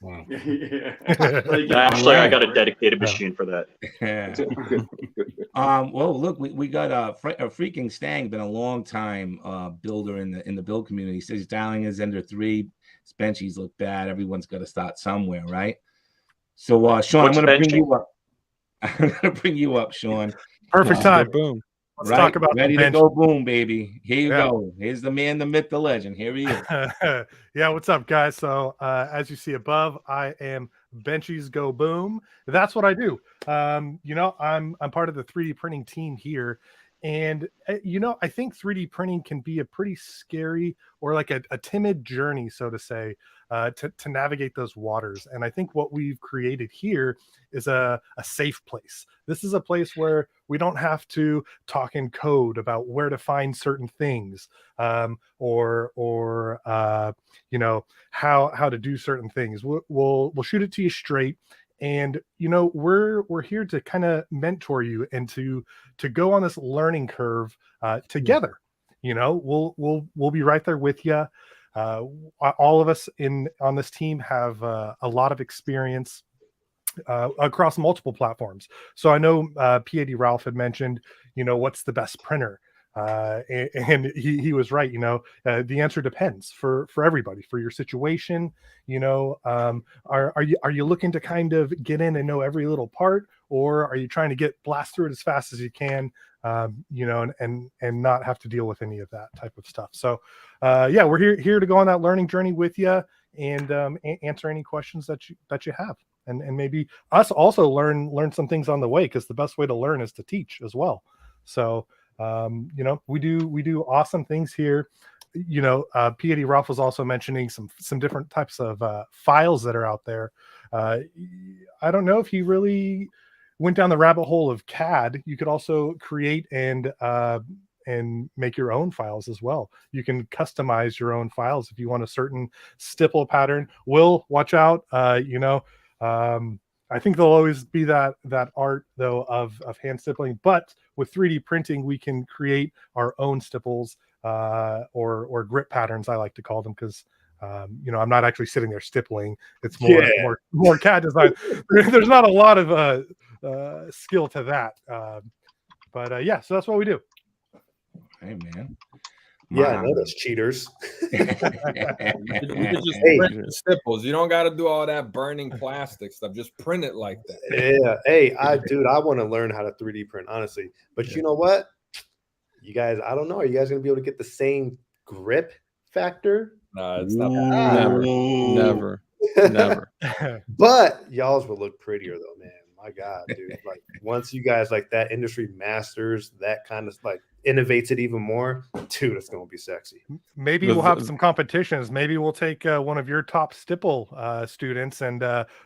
Wow. Actually, I got a dedicated machine for that. Well, look, we got a freaking Stang, been a long time builder in the build community. He says dialing is under 3. His benchies look bad. Everyone's got to start somewhere, right? So, Sean, I'm going to bring you up. I'm going to bring you up, Sean. Perfect time. Boom. Let's talk about ready the to go boom, baby. Here you go. Here's the man, the myth, the legend. Here he is. Yeah, what's up, guys? So as you see above, I am BenchiesGoBoom. That's what I do. You know, I'm part of the 3D printing team here. And, you know, I think 3D printing can be a pretty scary or like a timid journey, so to say, to navigate those waters. And I think what we've created here is a safe place. This is a place where we don't have to talk in code about where to find certain things, or you know, how to do certain things. We'll shoot it to you straight. And, you know, we're here to kind of mentor you and to go on this learning curve together. You know, we'll be right there with you. All of us on this team have a lot of experience across multiple platforms. So I know P80 Ralph had mentioned, you know, what's the best printer? And he was right. You know, the answer depends for everybody, for your situation. You know, are you looking to kind of get in and know every little part, or are you trying to get blast through it as fast as you can? You know, and not have to deal with any of that type of stuff. So yeah, we're here to go on that learning journey with you and answer any questions that you have, and maybe us also learn some things on the way, because the best way to learn is to teach as well. So you know, we do awesome things here. You know, P80 Ralph was also mentioning some different types of files that are out there. I don't know if he really went down the rabbit hole of CAD. You could also create and make your own files as well. You can customize your own files if you want a certain stipple pattern. Will, watch out. You know, I think there'll always be that art though of hand stippling, but with 3D printing, we can create our own stipples or grip patterns, I like to call them, because you know, I'm not actually sitting there stippling. It's more CAD design. There's not a lot of skill to that, but yeah, so that's what we do. Hey, man. Yeah, I know those cheaters. You could just print the stipples. You don't got to do all that burning plastic stuff. Just print it like that. Yeah. Hey, I want to learn how to 3D print, honestly. But you know what? You guys, I don't know. Are you guys going to be able to get the same grip factor? No, it's not. Never. But y'all's will look prettier though, man. My God, dude. Like once you guys like that industry masters that kind of like innovates it even more, dude, it's gonna be sexy. Maybe we'll have some competitions. Maybe we'll take one of your top stipple students, and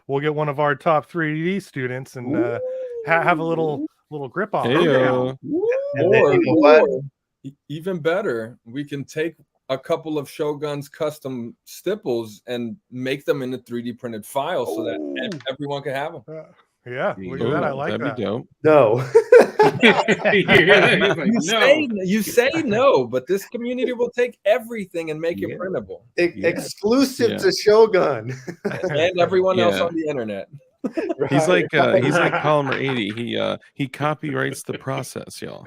we'll get one of our top 3D students, and have a little grip on. Or even better, we can take a couple of Shogun's custom stipples and make them in a 3D printed file so that everyone can have them. Yeah, look at that. I like that'd that. be dope. No. You say no, but this community will take everything and make it printable. Exclusive to Shogun and everyone else on the internet. He's like Polymer80. He copyrights the process, y'all.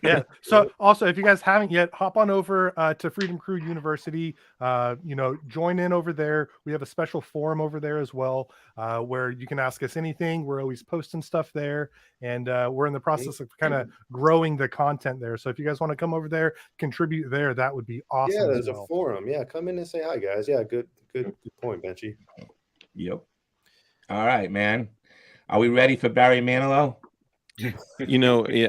Yeah. So also, if you guys haven't yet, hop on over to Freedom Crew University. Join in over there. We have a special forum over there as well, where you can ask us anything. We're always posting stuff there, and we're in the process of kind of growing the content there. So if you guys want to come over there, contribute there, that would be awesome. Yeah, there's a forum. Yeah, come in and say hi, guys. Yeah, good point, Benchy. Yep. All right, man. Are we ready for Barry Manilow?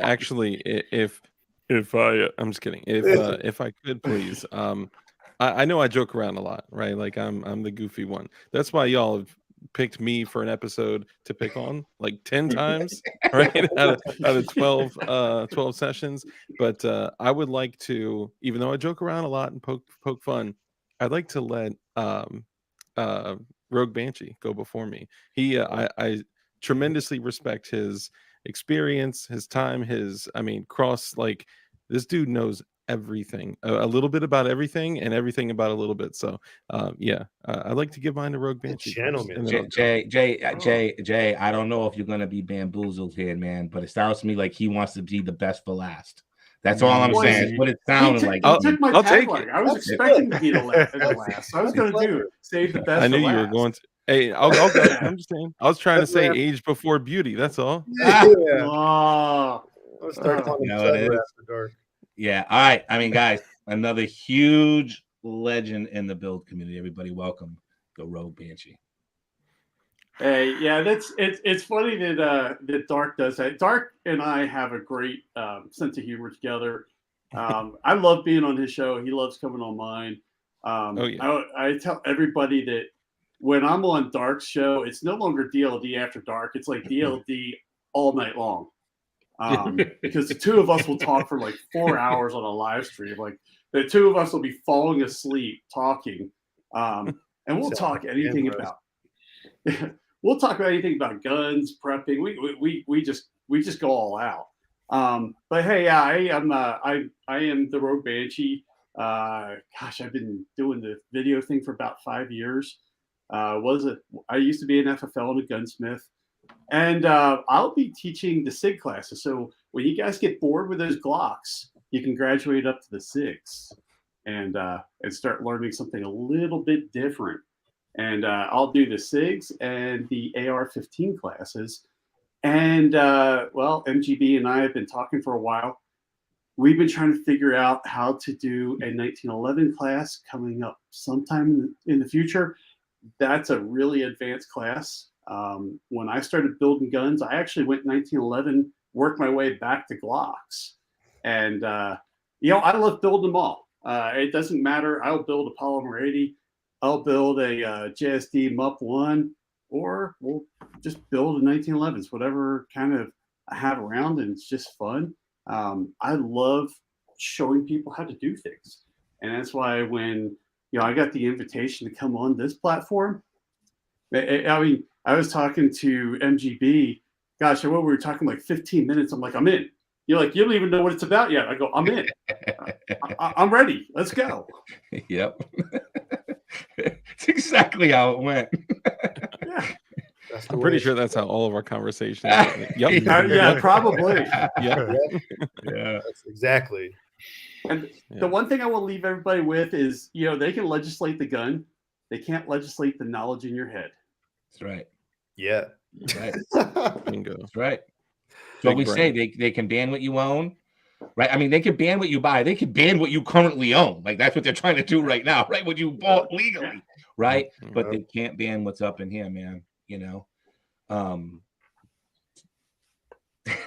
Actually, if I'm just kidding. If I could please, I know I joke around a lot, right? Like I'm the goofy one. That's why y'all have picked me for an episode to pick on like 10 times, right? out of 12 sessions. But I would like to, even though I joke around a lot and poke fun, I'd like to let Rogue Banshee go before me. I tremendously respect his experience, his time, this dude knows everything, a little bit about everything and everything about a little bit. So I'd like to give mine to Rogue Banshee. Jay, I don't know if you're gonna be bamboozled here, man, but it sounds to me like he wants to be the best for last. That's all I'm saying. That's what it sounded like. I'll take it. I was expecting to be the last. I was going to save the best. I knew for you last. were going to. Hey, I'll go. I'm just saying. I was trying to say age before beauty. That's all. I'll start calling After Dark. Yeah. All right. I mean, guys, another huge legend in the build community. Everybody, welcome the Rogue Banshee. Hey, yeah, it's funny that Dark does that. Dark and I have a great sense of humor together. I love being on his show. He loves coming on mine. I tell everybody that when I'm on Dark's show, it's no longer DLD After Dark. It's like DLD all night long. Because the two of us will talk for like 4 hours on a live stream. Like the two of us will be falling asleep talking, and we'll talk anything about. We'll talk about anything about guns, prepping. We just go all out. But hey, yeah, I am the Rogue Banshee. I've been doing the video thing for about 5 years. I used to be an FFL and a gunsmith, and I'll be teaching the SIG classes. So when you guys get bored with those Glocks, you can graduate up to the SIGs and start learning something a little bit different. And I'll do the SIGs and the AR-15 classes. And, MGB and I have been talking for a while. We've been trying to figure out how to do a 1911 class coming up sometime in the future. That's a really advanced class. When I started building guns, I actually went 1911, worked my way back to Glocks. And, I love building them all. It doesn't matter. I'll build a Polymer80. I'll build a JSD MUP1, or we'll just build a 1911s, whatever kind of I have around, and it's just fun. I love showing people how to do things. And that's why when, I got the invitation to come on this platform, I was talking to MGB, gosh, we were talking like 15 minutes. I'm like, I'm in. You're like, you don't even know what it's about yet. I go, I'm in. I'm ready. Let's go. Yep. It's exactly how it went. I'm pretty sure that's how all of our conversations went. Yeah, probably. Yeah. That's exactly. And the one thing I will leave everybody with is, they can legislate the gun. They can't legislate the knowledge in your head. That's right. Yeah. Right. Bingo. That's right. So we say they can ban what you own. Right. I mean, they can ban what you buy. They can ban what you currently own. Like that's what they're trying to do right now. Right. What you bought legally. Right. But they can't ban what's up in here, man.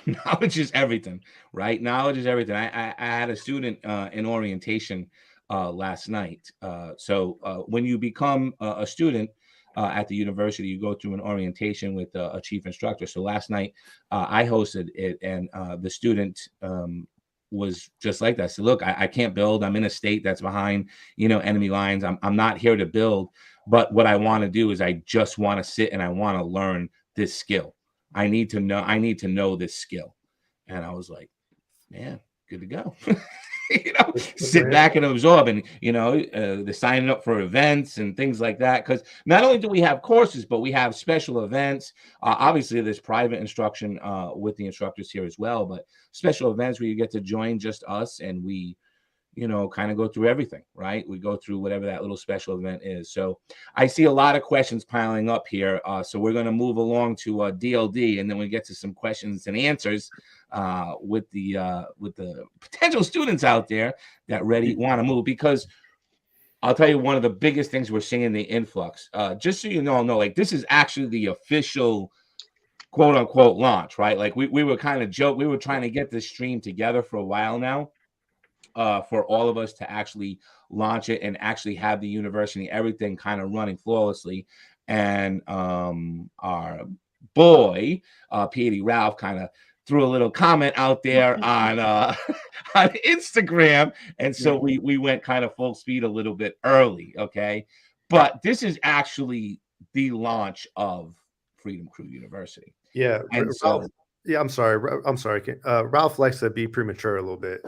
Knowledge is everything. Right. Knowledge is everything. I had a student in orientation last night. So when you become a student at the university, you go through an orientation with a chief instructor. So last night I hosted it, and the student was just like that. I said, look, I can't build. I'm in a state that's behind, enemy lines. I'm not here to build. But what I want to do is I just want to sit and I want to learn this skill. I need to know this skill. And I was like, man, good to go. Sit back and absorb, and the signing up for events and things like that. Because not only do we have courses, but we have special events. Obviously, there's private instruction with the instructors here as well, but special events where you get to join just us, and we kind of go through everything, right? We go through whatever that little special event is. So I see a lot of questions piling up here. So we're going to move along to DLD, and then we get to some questions and answers with the potential students out there that want to move. Because I'll tell you, one of the biggest things we're seeing in the influx, just so you all know, like, this is actually the official quote unquote launch, right? Like we were kind of we were trying to get this stream together for a while now. For all of us to actually launch it and actually have the university, everything kind of running flawlessly. And our boy, P80 Ralph, kind of threw a little comment out there on Instagram. And so we went kind of full speed a little bit early, okay? But this is actually the launch of Freedom Crew University. Yeah. And so... Yeah, I'm sorry. Ralph likes to be premature a little bit,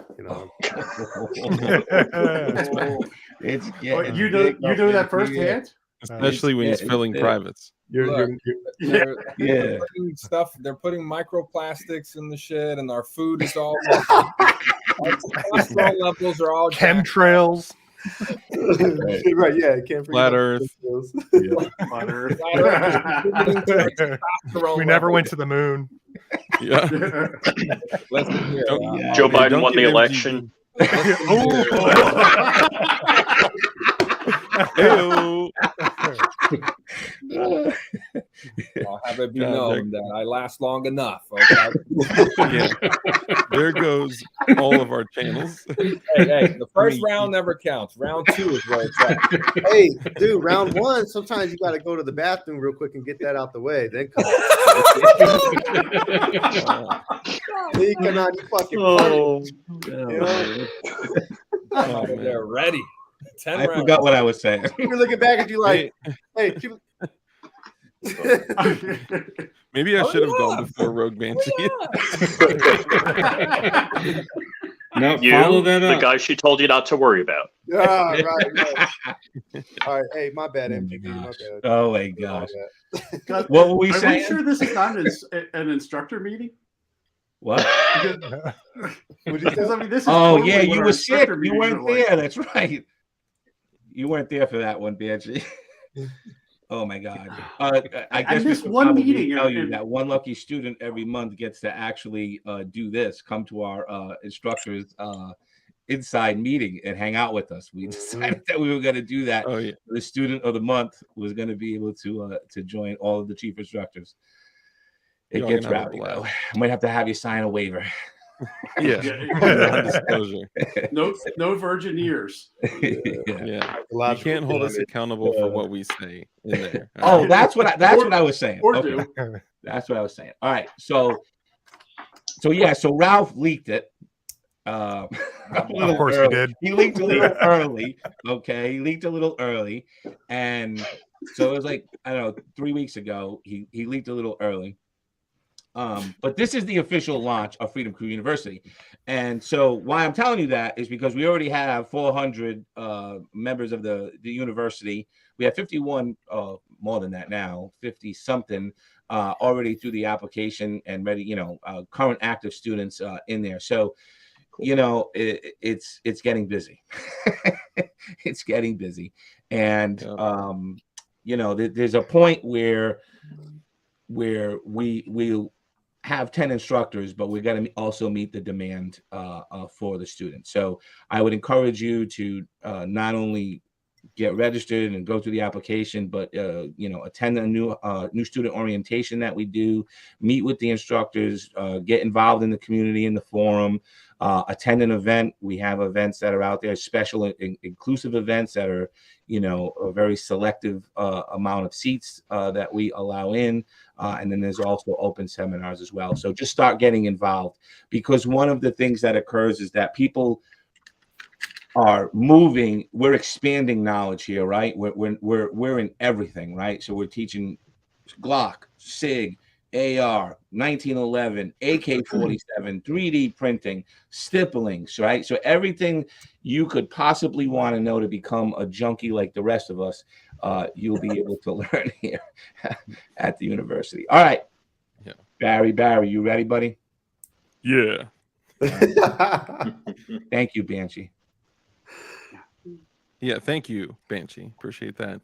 It's you know that firsthand, especially when he's filling privates. They're putting stuff. They're putting microplastics in the shit, and our food is all. Our cholesterol levels are all chemtrails. Right, yeah, can't Flat Earth. Flat Earth. We never went to the moon. Yeah. Listen here. Joe Biden won the election. I'll have it be known that I last long enough. Okay? Yeah. There goes all of our channels. Hey, the first round never counts. Round 2 is where it's at. Hey, dude, round 1, sometimes you got to go to the bathroom real quick and get that out the way. Then come on. Then you come out, you fucking they're ready. 10 I rounds. forgot what I was saying. You're looking back at you like, hey, maybe I should have gone before Rogue Banshee. No, You, follow that the up. guy she told you not to worry about. right. All right, hey, my bad, MGB, my bad. Oh my gosh. God, What were we are saying? we sure this is not an instructor meeting? What? Because, I mean, this is Oh totally yeah, what you our were sick. instructor You meetings weren't are like. there. That's right. You weren't there for that one, Banshee. Oh my God. I guess we missed should one probably meeting tell you and- that one lucky student every month gets to actually do this, come to our instructors inside meeting and hang out with us. We decided that we were going to do that. Oh yeah. The student of the month was going to be able to join all of the chief instructors. It Y'all gets gonna have a rowdy blast. though. I might have to have you sign a waiver. Yeah. Non-disclosure. No virgin ears. Yeah. You can't hold us accountable for what we say in there. Oh, that's what I was saying. Or Okay. do. That's what I was saying. All right. So Ralph leaked it. Of course he did. He leaked a little early. Okay. He leaked a little early. And so it was like, I don't know, 3 weeks ago, he leaked a little early. But this is the official launch of Freedom Crew University. And so why I'm telling you that is because we already have 400 members of the university. We have 51, more than that now, 50 something already through the application and ready, current active students in there. So, it's getting busy. It's getting busy. And, there's a point where we have 10 instructors, but we're going to also meet the demand for the students. So I would encourage you to not only get registered and go through the application, but attend a new student orientation that we do, meet with the instructors, get involved in the community, in the forum, attend an event. We have events that are out there, special inclusive events that are, a very selective amount of seats that we allow in. And then there's also open seminars as well. So just start getting involved, because one of the things that occurs is that people are moving. We're expanding knowledge here, right? We're in everything, right? So we're teaching Glock, SIG, AR, 1911, AK-47, 3D printing, stippling, right? So everything you could possibly want to know to become a junkie like the rest of us, you'll be able to learn here at the university. All right. Yeah. Barry, you ready, buddy? Yeah. Thank you, Banshee. Yeah, thank you, Banshee. Appreciate that.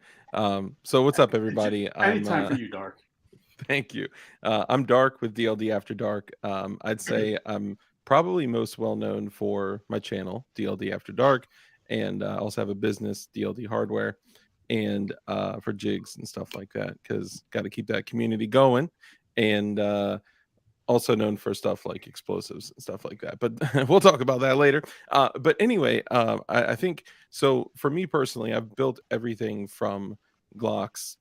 So what's up, everybody? Anytime for you, Dark. Thank you. I'm Dark with DLD After Dark. I'd say I'm probably most well known for my channel, DLD After Dark, and I also have a business, DLD Hardware, and for jigs and stuff like that, because got to keep that community going, and also known for stuff like explosives and stuff like that. But we'll talk about that later. But anyway, I think, so for me personally, I've built everything from Glocks.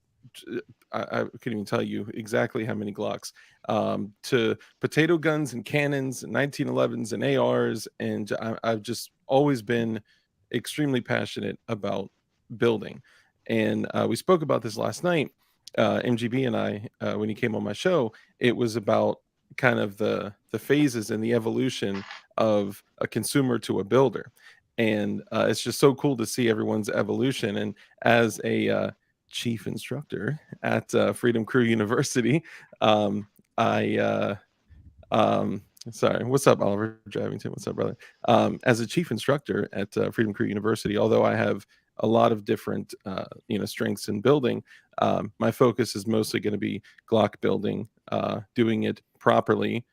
I couldn't even tell you exactly how many Glocks, to potato guns and cannons, 1911s and ARs. And I've just always been extremely passionate about building. And we spoke about this last night, MGB and I, when he came on my show. It was about kind of the phases and the evolution of a consumer to a builder. And it's just so cool to see everyone's evolution. And as a chief instructor at Freedom Crew University, sorry, what's up, Oliver Dravington? What's up, brother? As a chief instructor at Freedom Crew University, although I have a lot of different strengths in building, my focus is mostly going to be Glock building, doing it properly,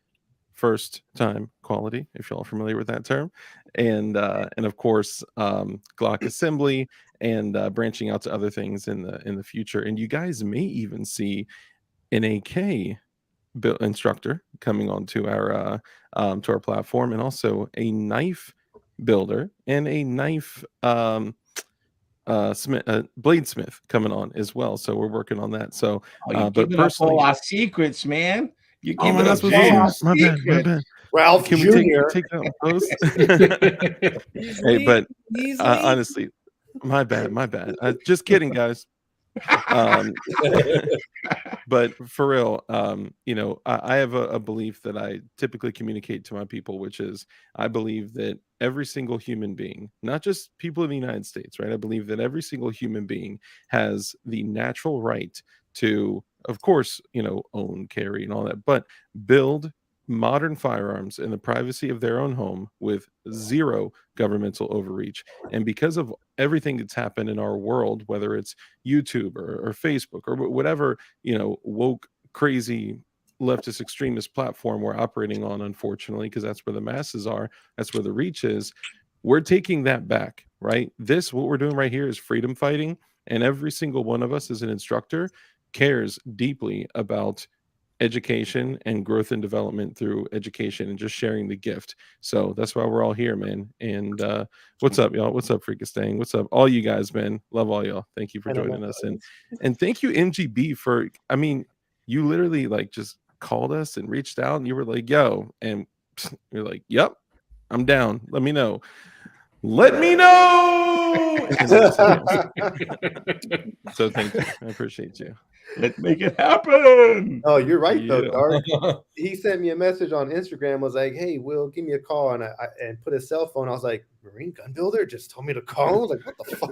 first time quality, if y'all are familiar with that term, and of course Glock assembly, and branching out to other things in the future. And you guys may even see an AK instructor coming onto our to our platform, and also a knife builder and a knife bladesmith coming on as well. So we're working on that. So but personally, all our secrets, man. You oh, giving that's up what's all our up. My bad. Ralph Can Jr. we take out those? Hey, but honestly, my bad. Just kidding, guys. But for real, I have a belief that I typically communicate to my people, which is I believe that every single human being, not just people in the United States, right? I believe that every single human being has the natural right to, of course, own, carry, and all that, but build modern firearms in the privacy of their own home with zero governmental overreach. And because of everything that's happened in our world, whether it's YouTube or Facebook or whatever, woke, crazy, leftist extremist platform we're operating on, unfortunately, because that's where the masses are, that's where the reach is, we're taking that back, right? What we're doing right here is freedom fighting. And every single one of us as an instructor cares deeply about education and growth and development through education and just sharing the gift. So that's why we're all here, man. And what's up, y'all? What's up, Freakistan? What's up, all you guys, man? Love all y'all. Thank you for joining us. And thank you, MGB, for, you literally just called us and reached out, and you were like, yo, and you're like, yep, I'm down. Let me know. Let me know. So thank you. I appreciate you. Let's make it happen. Oh, you're right, though, Dark. He sent me a message on Instagram, was like, hey, Will, give me a call. And and put his cell phone. I was like, Marine Gun Builder just told me to call. I was like, what the fuck?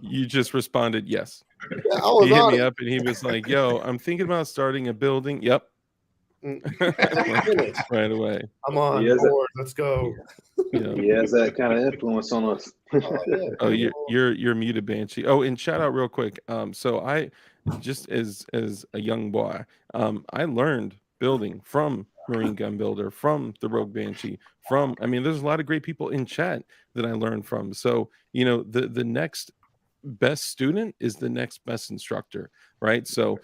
You just responded, yes. Yeah, he hit me up and he was like, yo, I'm thinking about starting a building. Yep. Right away. I'm on board. Let's go. He has that kind of influence on us. Oh, you're muted, Banshee. Oh, and shout out real quick. So I just as a young boy, I learned building from Marine Gun Builder, from the Rogue Banshee, there's a lot of great people in chat that I learned from. So the next best student is the next best instructor, right? So,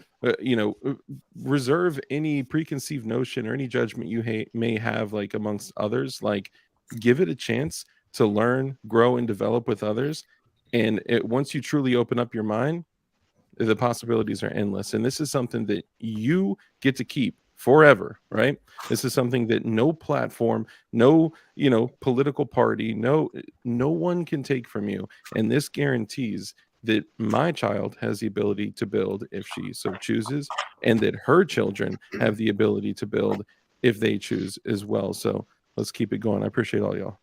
reserve any preconceived notion or any judgment you may have, like amongst others. Like, give it a chance to learn, grow, and develop with others. And once you truly open up your mind, the possibilities are endless. And this is something that you get to keep forever, right? This is something that no platform, no political party, no one can take from you. And this guarantees that my child has the ability to build if she so chooses, and that her children have the ability to build if they choose as well. So let's keep it going. I appreciate all y'all.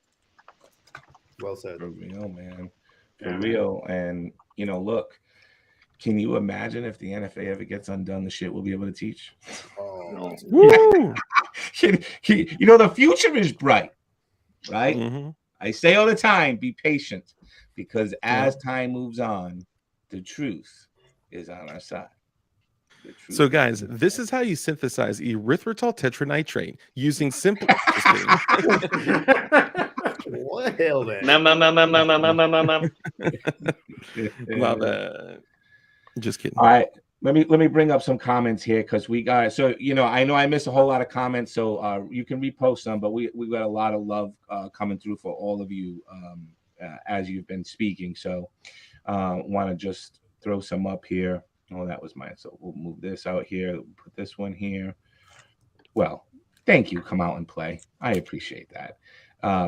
Well said. For real, man. For real. And look, can you imagine if the NFA ever gets undone, the shit we'll be able to teach? Oh, Woo! The future is bright, right? Mm-hmm. I say all the time, be patient, because as time moves on, the truth is on our side. So, guys, this is how you synthesize erythritol tetranitrate using simple. what the hell, then? My bad. Just kidding. All right, let me bring up some comments here, because we got I know I missed a whole lot of comments, so you can repost some, but we got a lot of love coming through for all of you as you've been speaking. So want to just throw some up here. Oh, that was mine. So we'll move this out here. Put this one here. Well, thank you. Come out and play. I appreciate that.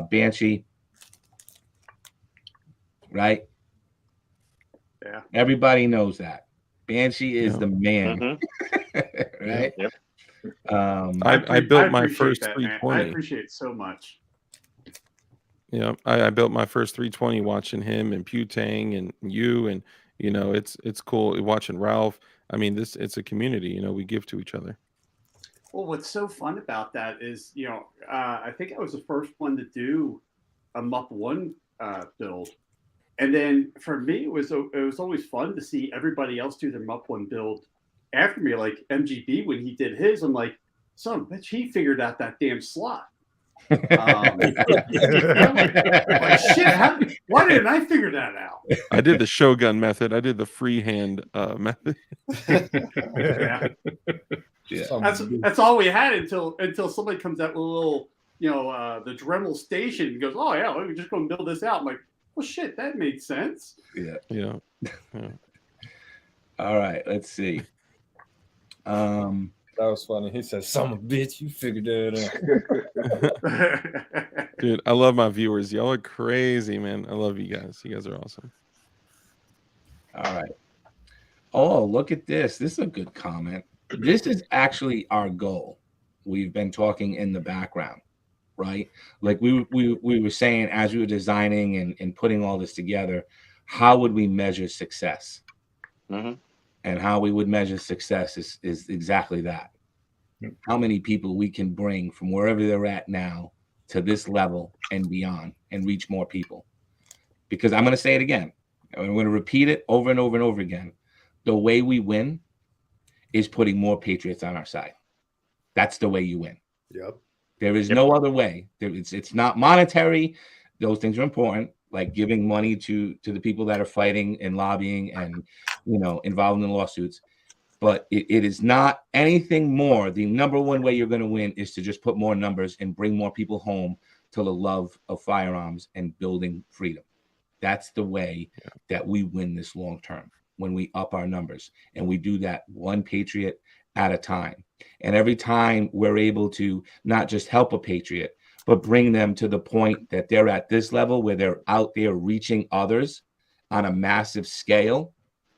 Banshee, right? Yeah. Everybody knows that. Banshee is the man. Mm-hmm. Right? Yep. I built my first that, 320. I appreciate it so much. Yeah, I built my first 320 watching him and Putang and you, and it's cool watching Ralph. I mean, it's a community. We give to each other. Well, what's so fun about that is, I think I was the first one to do a MUP 1 build. And then for me, it was always fun to see everybody else do their MUP 1 build after me. Like MGB, when he did his, I'm like, son of a bitch, he figured out that damn slot. I'm like, shit, why didn't I figure that out? I did the Shogun method. I did the freehand method. Yeah. That's all we had until somebody comes out with a little, the Dremel station and goes, oh yeah, we're just going to build this out. I'm like, well, shit, that made sense. Yeah. All right, let's see. That was funny. He said, "Son of a bitch, you figured that out." Dude, I love my viewers. Y'all are crazy, man. I love you guys. You guys are awesome. All right. Oh, look at this. This is a good comment. This is actually our goal. We've been talking in the background, right? Like we were saying as we were designing and putting all this together, how would we measure success? Mm-hmm. And how we would measure success is exactly that. How many people we can bring from wherever they're at now to this level and beyond and reach more people. Because I'm going to say it again. I'm going to repeat it over and over and over again. The way we win is putting more patriots on our side. That's the way you win. Yep. There is no other way. It's not monetary. Those things are important, like giving money to the people that are fighting and lobbying and involved in lawsuits. But it is not anything more. The number one way you're going to win is to just put more numbers and bring more people home to the love of firearms and building freedom. That's the way that we win this long term, when we up our numbers. And we do that one patriot at a time. And every time we're able to not just help a patriot, but bring them to the point that they're at this level where they're out there reaching others on a massive scale,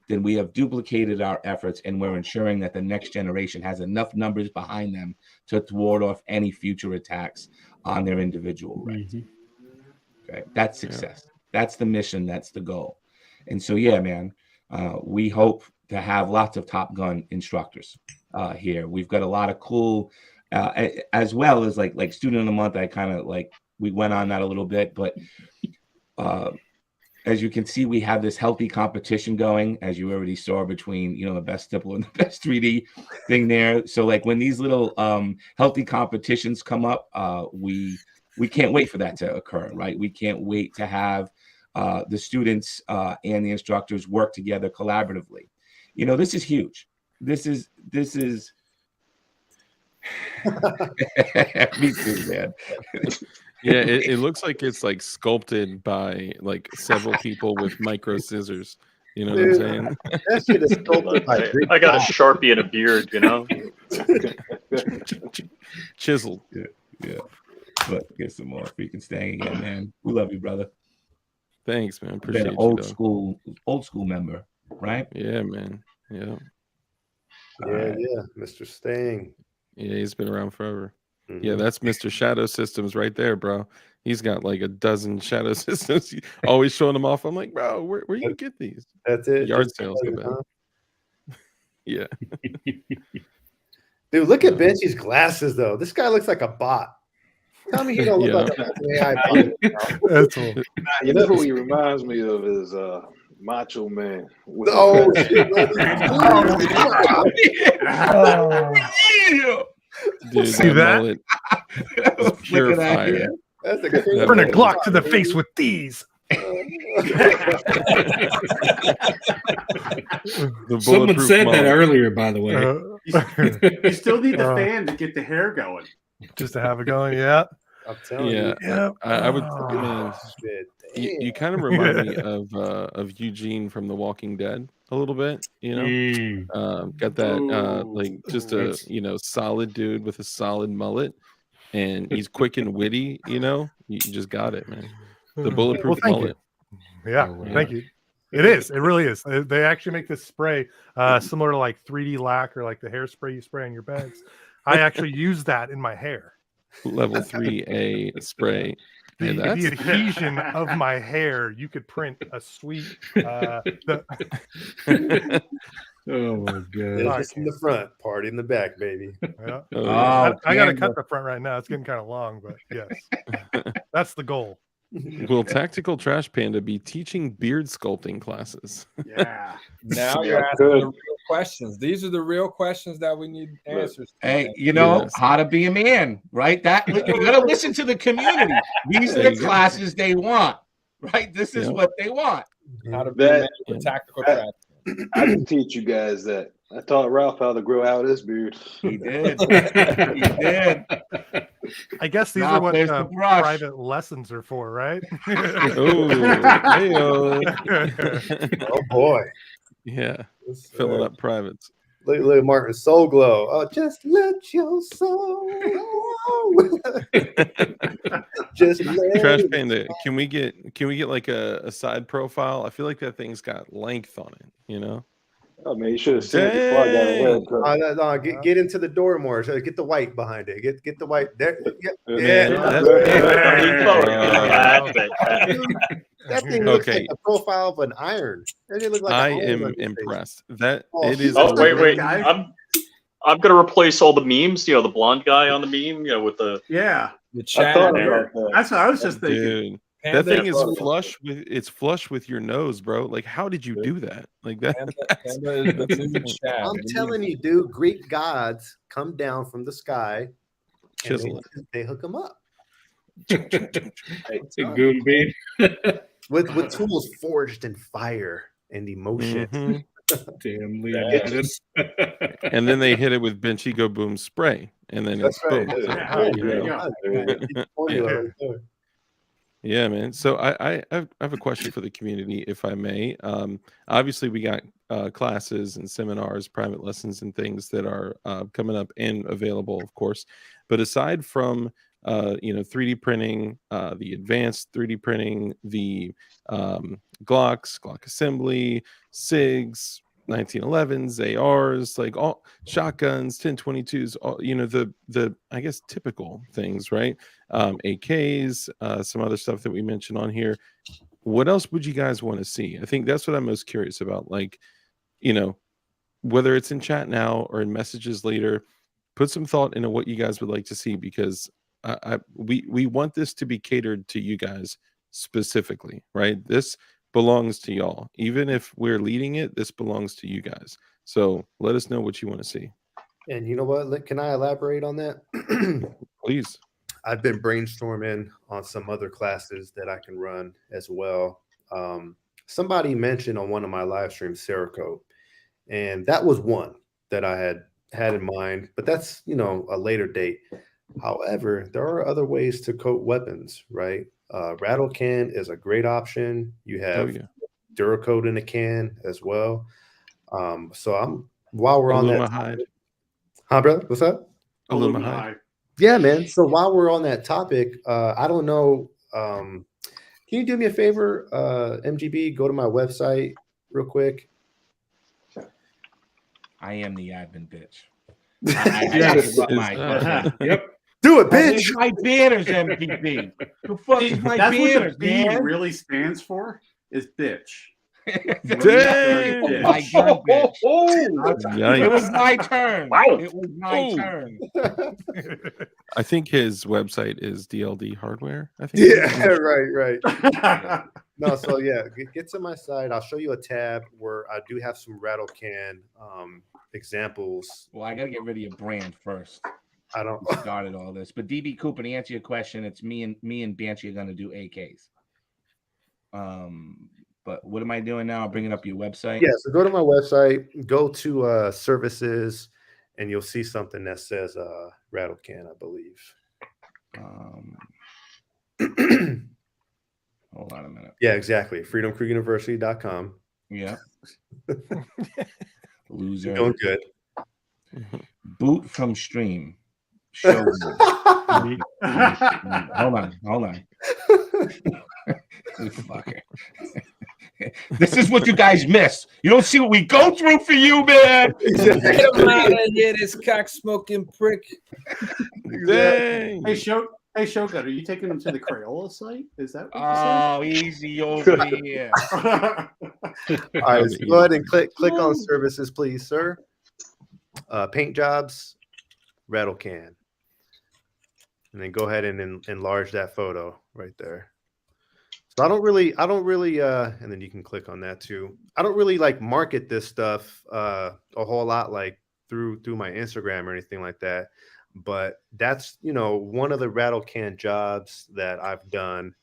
then we have duplicated our efforts, and we're ensuring that the next generation has enough numbers behind them to thwart off any future attacks on their individual rights. Okay, that's success. That's the mission. That's the goal. And so, man, we hope to have lots of Top Gun instructors here. We've got a lot of cool, as well as like Student of the Month. I kind of we went on that a little bit, but as you can see, we have this healthy competition going, as you already saw, between the best stipple and the best 3D thing there. So when these little healthy competitions come up, we can't wait for that to occur, right? We can't wait to have the students and the instructors work together collaboratively. You know, this is huge. This is me too, man. Yeah, it looks like it's like sculpted by like several people with micro scissors. You know what I'm saying? That shit is sculpted by I got a Sharpie and a beard, you know. Chiseled. Yeah. But get some more freaking staying again, man. We love you, brother. Thanks, man. Been Appreciate an you. old though. school member, right? Yeah, man. Yeah. Yeah, Mr. Stang. Yeah, he's been around forever. Mhm. Yeah, that's Mr. Shadow Systems right there, bro. He's got like a dozen shadow systems. Always showing them off. I'm like, bro, where you get these? That's it. Yard Just sales, I because, bet. huh? Yeah. Dude, look at Benchi's glasses though. This guy looks like a bot. Tell me he don't look like an AI bot. That's all. You know who he reminds me of is Macho Man. Oh shit! Dude, See that? mullet is pure Look at that, fire. yeah. That's a That crazy. Turn a mullet. Glock to the face with these. The Someone bulletproof said that mullet. earlier, by the way. You still need the fan to get the hair going. Just to have it going, yeah. I'm telling Yeah, you. Yeah. I would. Oh. Man, Shit, you kind of remind me of Eugene from The Walking Dead a little bit. You know, Mm. got that Ooh. like just a solid dude with a solid mullet, and he's quick and witty. You know, you just got it, man. The bulletproof Well, thank mullet. you. Yeah, Oh, wow. thank you. It is. It really is. They actually make this spray similar to like 3D lac or like the hairspray you spray on your bags. I actually use that in my hair. Level 3A spray. The, Yeah, the that's adhesion of my hair, you could print a sweet. Oh my god. Business in the front, party in the back, baby. Yeah. Oh, yeah. I got to man. cut the front right now. It's getting kind of long, but yes, that's the goal. Will Tactical Trash Panda be teaching beard sculpting classes? Yeah. Now Yeah, you're asking good. the real questions. These are the real questions that we need answers to. Hey, you know Yes. how to be a man, right? That you gotta listen to the community. These are There the you go. classes they want, right? This is Yeah. what they want. How to be a man Yeah. with tactical I- trash. I can teach you guys that. I taught Ralph how to grow out his beard. He did. He did. I guess these Now are what there's the brush. private lessons are for, right? Oh, hey-o. Oh boy. Yeah, filling up privates. Look at Martin Soul Glow. Oh, just let your soul. Just let Trash it- Panda, can we get like a side profile? I feel like that thing's got length on it, you know? Oh man, you should have seen it before I got a Dang. haircut. No, get into the door more. So get the white behind it. Get the white there. Yeah, Man, yeah. That thing looks Okay. like the profile of an iron. That look like I a hole am on his face. impressed. That Oh, it is. Oh wait, hilarious. wait. I'm gonna replace all the memes. You know, the blonde guy on the meme. You know, with the Yeah, The I chat. thought there. about that. that's what I was just thinking. Dude, Panda, that thing is Panda- flush with your nose, bro. Like, how did you do that? Like that? Panda is that's in the chat. I'm telling you, dude, Greek gods come down from the sky and Chisel it. they hook them up It's a goon bean. with tools forged in fire and emotion. Mhm. Damn Yeah. Leon. And then they hit it with BenchiesGoBoom spray, and then That's it's right. boom. Yeah, There there you you go. go. Formula right there. Yeah, man. So I have a question for the community, if I may. Obviously, we got classes and seminars, private lessons, and things that are coming up and available, of course. But aside from 3D printing, the advanced 3D printing, the Glocks, Glock assembly, SIGs, 1911s, ARs, like all shotguns, 1022s, all, the I guess typical things, right? AKs, some other stuff that we mentioned on here. What else would you guys want to see? I think that's what I'm most curious about. Like, whether it's in chat now or in messages later, put some thought into what you guys would like to see, because we want this to be catered to you guys specifically, right? This belongs to y'all. Even if we're leading it, this belongs to you guys. So let us know what you want to see. And you know what? Can I elaborate on that? Please. I've been brainstorming on some other classes that I can run as well. Somebody mentioned on one of my live streams Cerakote, and that was one that I had in mind, but that's, you know, a later date. However, there are other ways to coat weapons, right? Rattle can is a great option. You have Duracoat in a can as well. So while we're on that topic, huh, brother? What's up? Alumahide. Yeah, man. So while we're on that topic, I don't know. Can you do me a favor, MGB? Go to my website real quick. I am the admin, bitch. Yep. Do it, bitch. My banners, MGB. The fuck is my banners, what the B man? really stands for is bitch. Dang. Oh my God, bitch. It was my turn. Wow. It was my turn. I think his website is DLD Hardware. I think. Yeah, right. No, so yeah, get to my site. I'll show you a tab where I do have some rattle can examples. Well, I gotta get rid of your brand first. I don't started all this, but DB Cooper, to answer your question, it's me and Banshee are gonna do AKs. But what am I doing now? I'm bringing up your website. Yeah, so go to my website, go to services, and you'll see something that says rattle can, I believe. Hold on a minute. Yeah, exactly. freedomcrewuniversity.com. Yeah. Loser. Doing good. Boot from stream. Shogun. Hold on. You fucker. This is what you guys miss. You don't see what we go through for you, man. Come out of here, this cock smoking prick. Dang. Hey, Shogun, are you taking them to the Crayola site? Is that what Oh, easy over here. All right, so go ahead and click on services, please, sir. Paint jobs, rattle can. And then go ahead and enlarge that photo right there. So I don't really, and then you can click on that too. I don't really like market this stuff a whole lot, like through my Instagram or anything like that. But that's, you know, one of the rattle can jobs that I've done.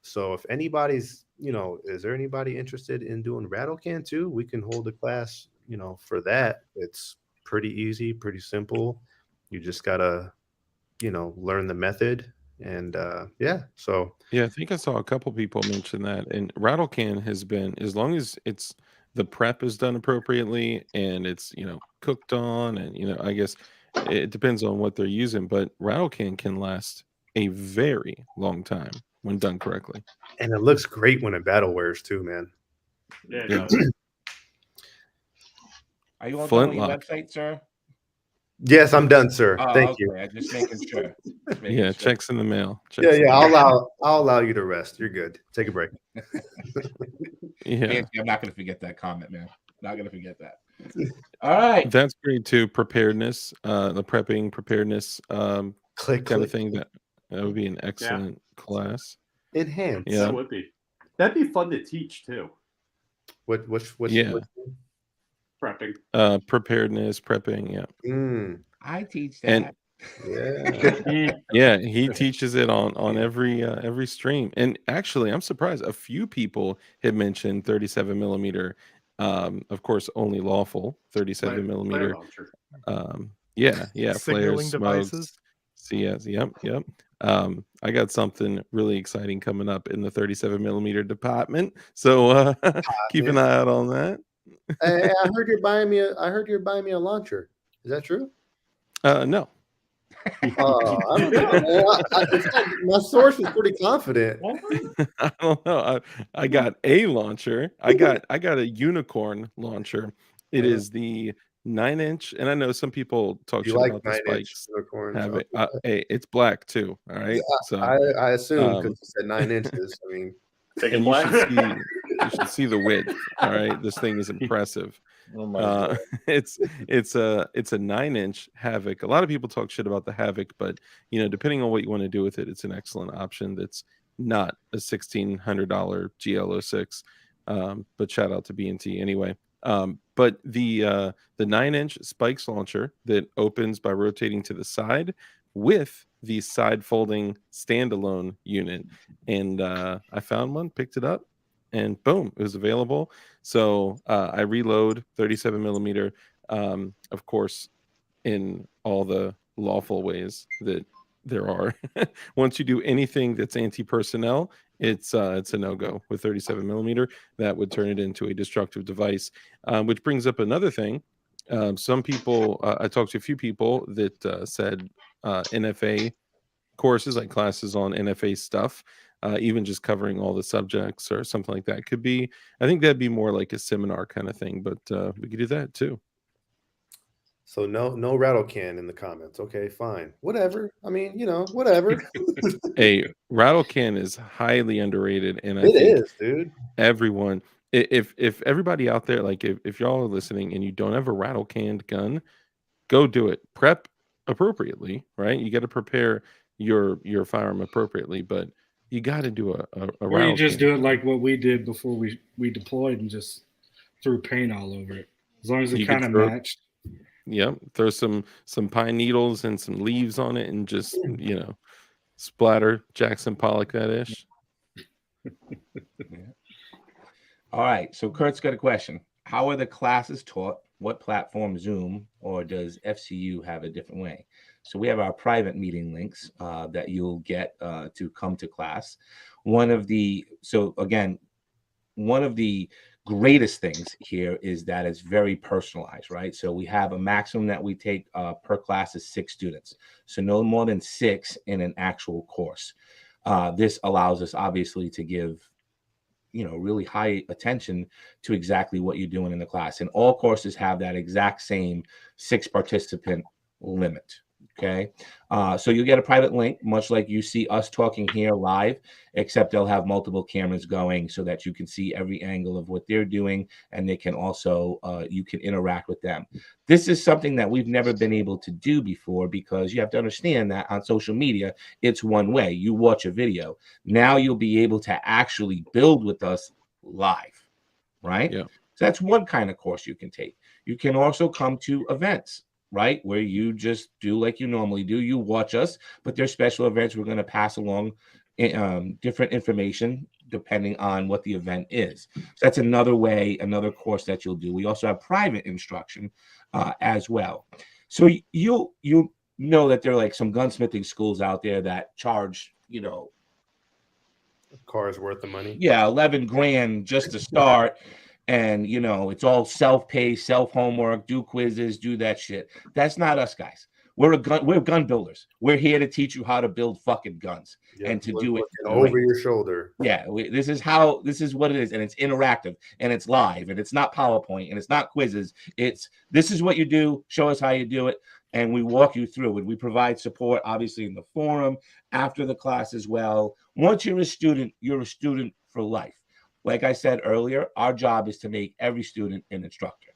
So if anybody's, you know, is there anybody interested in doing rattle can too? We can hold a class, you know, for that. It's pretty easy, pretty simple. You just gotta, you know, learn the method. And yeah, I think I saw a couple people mention that. And rattle can has been, as long as it's the prep is done appropriately and it's, you know, cooked on, and, you know, I guess it depends on what they're using, but rattle can last a very long time when done correctly. And it looks great when it battle wears too, man. Yeah. Are you on the website, sir? Yes, I'm done, sir. Thank you. I'm just making sure. Checks in the mail. I'll allow you to rest. You're good. Take a break. I'm not gonna forget that comment, man. Not gonna forget that. All right. That's great too. Preparedness, the preparedness kind of thing. That would be an excellent class. Enhance. Yeah, that would be. That'd be fun to teach too. What prepping. Preparedness, prepping, yeah. I teach that. Yeah, he teaches it on every stream. And actually, I'm surprised a few people had mentioned 37 millimeter. Of course, only lawful 37 millimeter. Signaling devices. CS, yep. I got something really exciting coming up in the 37 millimeter department, so keep an eye out on that. Hey, I heard you're buying me a launcher. Is that true? No. I don't know. My source is pretty confident. I don't know. I got a launcher. I got a unicorn launcher. It is the 9-inch, and I know some people talk shit about the spikes. Have it. Hey, it's black too. All right. Yeah, so I assume because you said 9 inches. I mean, and you should see the width. All right, this thing is impressive. Oh my God. It's a 9-inch Havoc. A lot of people talk shit about the Havoc, but you know, depending on what you want to do with it, it's an excellent option. That's not a $1,600 GL06. But shout out to B&T anyway. But the 9-inch spikes launcher that opens by rotating to the side with the side folding standalone unit, and I found one, picked it up. and boom, it was available. So I reload 37 millimeter, of course, in all the lawful ways that there are. Once you do anything that's anti-personnel, it's a no-go with 37 millimeter. That would turn it into a destructive device, which brings up another thing. Some people, I talked to a few people that said NFA courses, like classes on NFA stuff, even just covering all the subjects or something like that could be, I think that'd be more like a seminar kind of thing, but we could do that too. So no rattle can in the comments. Okay, fine. Whatever. I mean, whatever. A rattle can is highly underrated, and I It think is, dude. everyone, if everybody out there, like if y'all are listening and you don't have a rattle canned gun, go do it. Prep appropriately, right? You got to prepare your firearm appropriately, but you got to do a or rattle you just can. do it like what we did before we deployed and just threw paint all over it. As long as it You could kind of throw- matched. Yep, throw some pine needles and some leaves on it, and just splatter Jackson Pollock that ish. All right, so Kurt's got a question. How are the classes taught? What platform, Zoom, or does FCU have a different way? So we have our private meeting links that you'll get to come to class. One of the greatest things here is that it's very personalized, right? So we have a maximum that we take per class is 6 students. So no more than 6 in an actual course. This allows us obviously to give really high attention to exactly what you're doing in the class. And all courses have that exact same 6 participant limit. Okay. So you get a private link, much like you see us talking here live, except they'll have multiple cameras going so that you can see every angle of what they're doing. And they can also, you can interact with them. This is something that we've never been able to do before, because you have to understand that on social media, it's one way. You watch a video. Now you'll be able to actually build with us live, right? Yeah. So that's one kind of course you can take. You can also come to events, right, where you just do like you normally do. You watch us, but there's special events. We're going to pass along different information depending on what the event is. So that's another way, another course that you'll do. We also have private instruction as well. So you'll know that there are like some gunsmithing schools out there that charge, Car's worth the money. Yeah, 11 grand just to start. And, it's all self-paced, self-homework, do quizzes, do that shit. That's not us, guys. We're gun builders. We're here to teach you how to build fucking guns and to do it over your shoulder. Yeah, this is what it is, and it's interactive, and it's live, and it's not PowerPoint, and it's not quizzes. This is what you do. Show us how you do it, and we walk you through it. We provide support, obviously, in the forum, after the class as well. Once you're a student for life. Like I said earlier, our job is to make every student an instructor,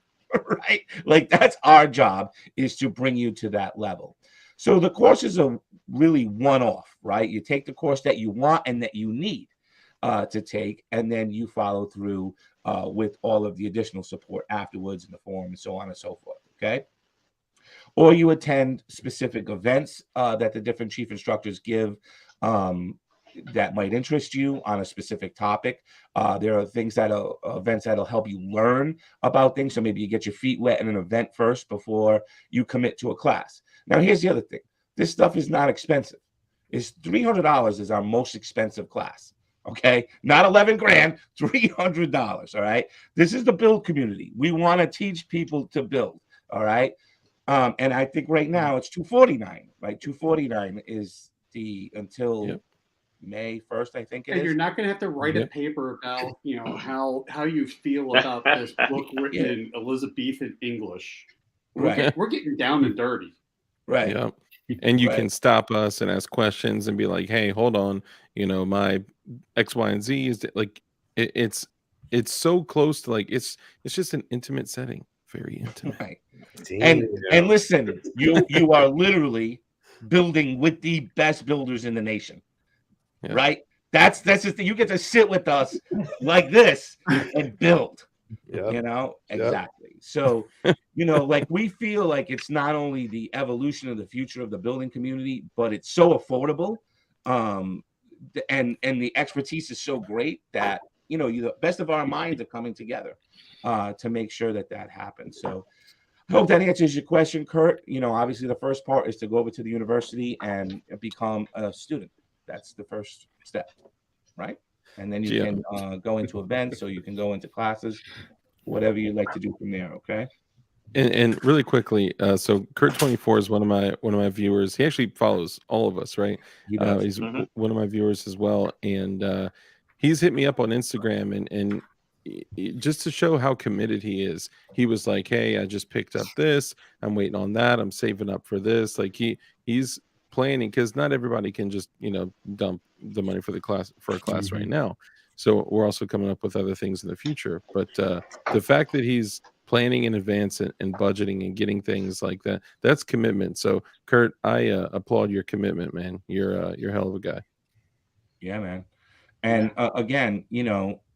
right? Like that's our job, is to bring you to that level. So the courses are really one-off, right? You take the course that you want and that you need to take, and then you follow through with all of the additional support afterwards in the forum and so on and so forth, okay? Or you attend specific events that the different chief instructors give that might interest you on a specific topic. There are events that'll help you learn about things. So maybe you get your feet wet in an event first before you commit to a class. Now, here's the other thing. This stuff is not expensive. It's $300 is our most expensive class. Okay, not 11 grand, $300. All right. This is the build community. We want to teach people to build. All right. And I think right now it's $249. Right, $249 is until. Yep. May 1st, I think and you're not going to have to write a paper about how you feel about this book written in Elizabethan English. We're getting down and dirty, right? Yeah, and you can stop us and ask questions and be like, "Hey, hold on, my X, Y, and Z is like it's so close to like it's just an intimate setting, very intimate." Right. And listen, you are literally building with the best builders in the nation. Yeah. Right, that's just you get to sit with us like this and build. Exactly. So like we feel like it's not only the evolution of the future of the building community, but it's so affordable, and the expertise is so great that the best of our minds are coming together to make sure that happens. So I hope that answers your question, Kurt. Obviously the first part is to go over to the university and become a student. That's the first step, right? And then you can go into events, so you can go into classes, whatever you'd like to do from there. Okay. And really quickly, so Kurt24 is one of my viewers. He actually follows all of us, right? He's one of my viewers as well, and he's hit me up on Instagram, and just to show how committed he is. He was like, "Hey, I just picked up this. I'm waiting on that. I'm saving up for this." Like he's planning, because not everybody can just dump the money for a class right now. So we're also coming up with other things in the future. But the fact that he's planning in advance and budgeting and getting things like that's commitment. So Kurt, I applaud your commitment, man. You're a hell of a guy. Yeah, man. And again,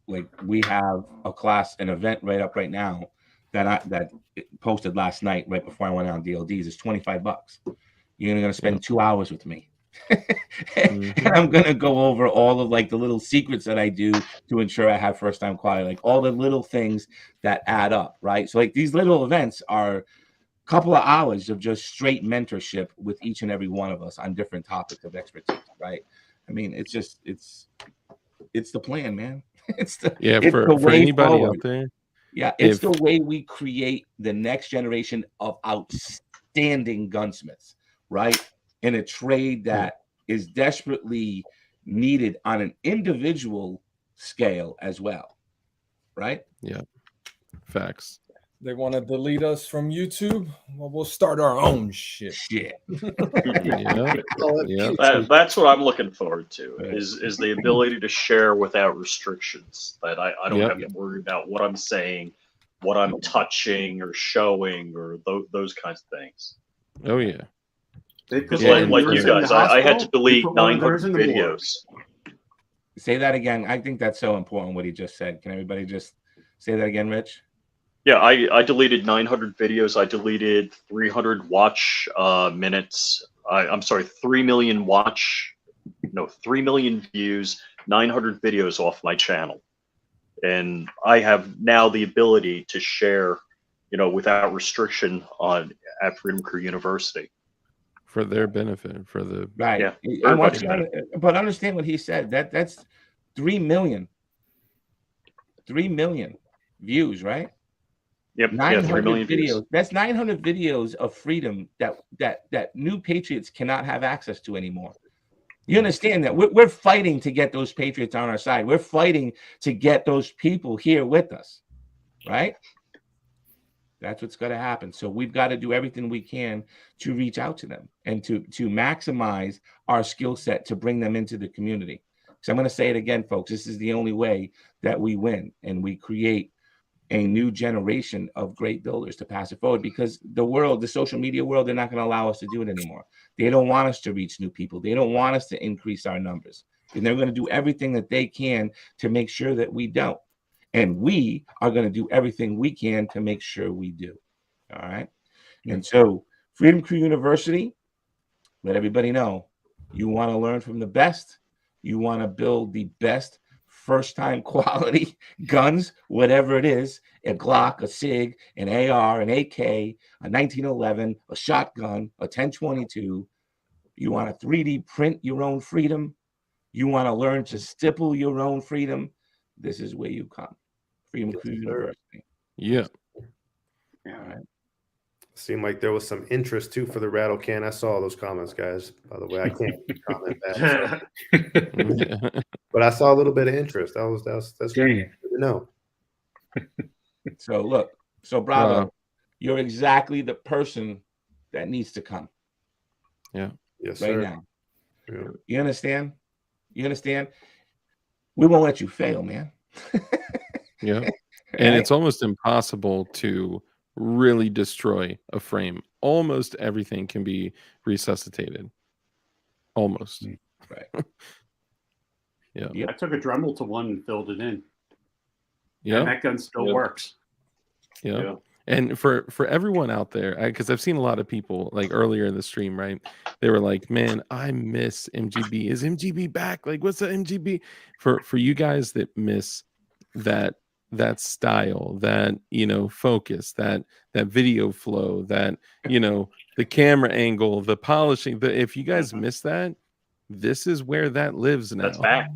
like we have an event right now that posted last night right before I went on DLDs. It's $25. You're going to spend 2 hours with me. And I'm going to go over all of like the little secrets that I do to ensure I have first time quality, like all the little things that add up, right? So like these little events are a couple of hours of just straight mentorship with each and every one of us on different topics of expertise, right? I mean, it's the plan, man. For anybody out there. Yeah, it's the way we create the next generation of outstanding gunsmiths, right? In a trade that is desperately needed on an individual scale as well, right? Yeah, facts. They want to delete us from YouTube. Well, we'll start our own shit. That's what I'm looking forward to. Is the ability to share without restrictions. That I don't have to worry about what I'm saying, what I'm touching or showing, or those kinds of things. Oh yeah. Because like you guys, I had to delete 900 videos. Say that again. I think that's so important what he just said. Can everybody just say that again, Rich? Yeah, I deleted 900 videos. I deleted 300 watch minutes. I'm sorry, 3 million 3 million views, 900 videos off my channel. And I have now the ability to share, without restriction at Freedom Crew University. For their benefit, for the right. Yeah. But understand what he said. That's 3 million. 3 million views, right? Yep. 900 videos. Views. That's 900 videos of freedom that new patriots cannot have access to anymore. You understand that we're fighting to get those patriots on our side. We're fighting to get those people here with us, right? That's what's going to happen. So we've got to do everything we can to reach out to them and to maximize our skill set to bring them into the community. So I'm going to say it again, folks. This is the only way that we win and we create a new generation of great builders to pass it forward, because the social media world, they're not going to allow us to do it anymore. They don't want us to reach new people. They don't want us to increase our numbers. And they're going to do everything that they can to make sure that we don't. And we are going to do everything we can to make sure we do. All right. And so Freedom Crew University, let everybody know, you want to learn from the best. You want to build the best first time quality guns, whatever it is, a Glock, a SIG, an AR, an AK, a 1911, a shotgun, a 1022. You want to 3D print your own freedom. You want to learn to stipple your own freedom. This is where you come. Freedom Crew University. Yeah. All right. Seemed like there was some interest too for the rattle can. I saw those comments, guys. By the way, I can't comment that. So. But I saw a little bit of interest. That's good to know. So look, Bravo, you're exactly the person that needs to come. Yeah. Yes, right sir. Now. Yeah. You understand? You understand? We won't let you fail, man. Yeah. And it's almost impossible to really destroy a frame. Almost everything can be resuscitated. Almost. Right. Yeah. I took a Dremel to one and filled it in. Yeah. And that gun still works. Yeah. And for everyone out there, because I've seen a lot of people like earlier in the stream, right? They were like, "Man, I miss MGB. Is MGB back? Like, what's the MGB?" For you guys that miss that style, that focus, that video flow, that the camera angle, the polishing. If you guys miss that, this is where that lives now. That's back.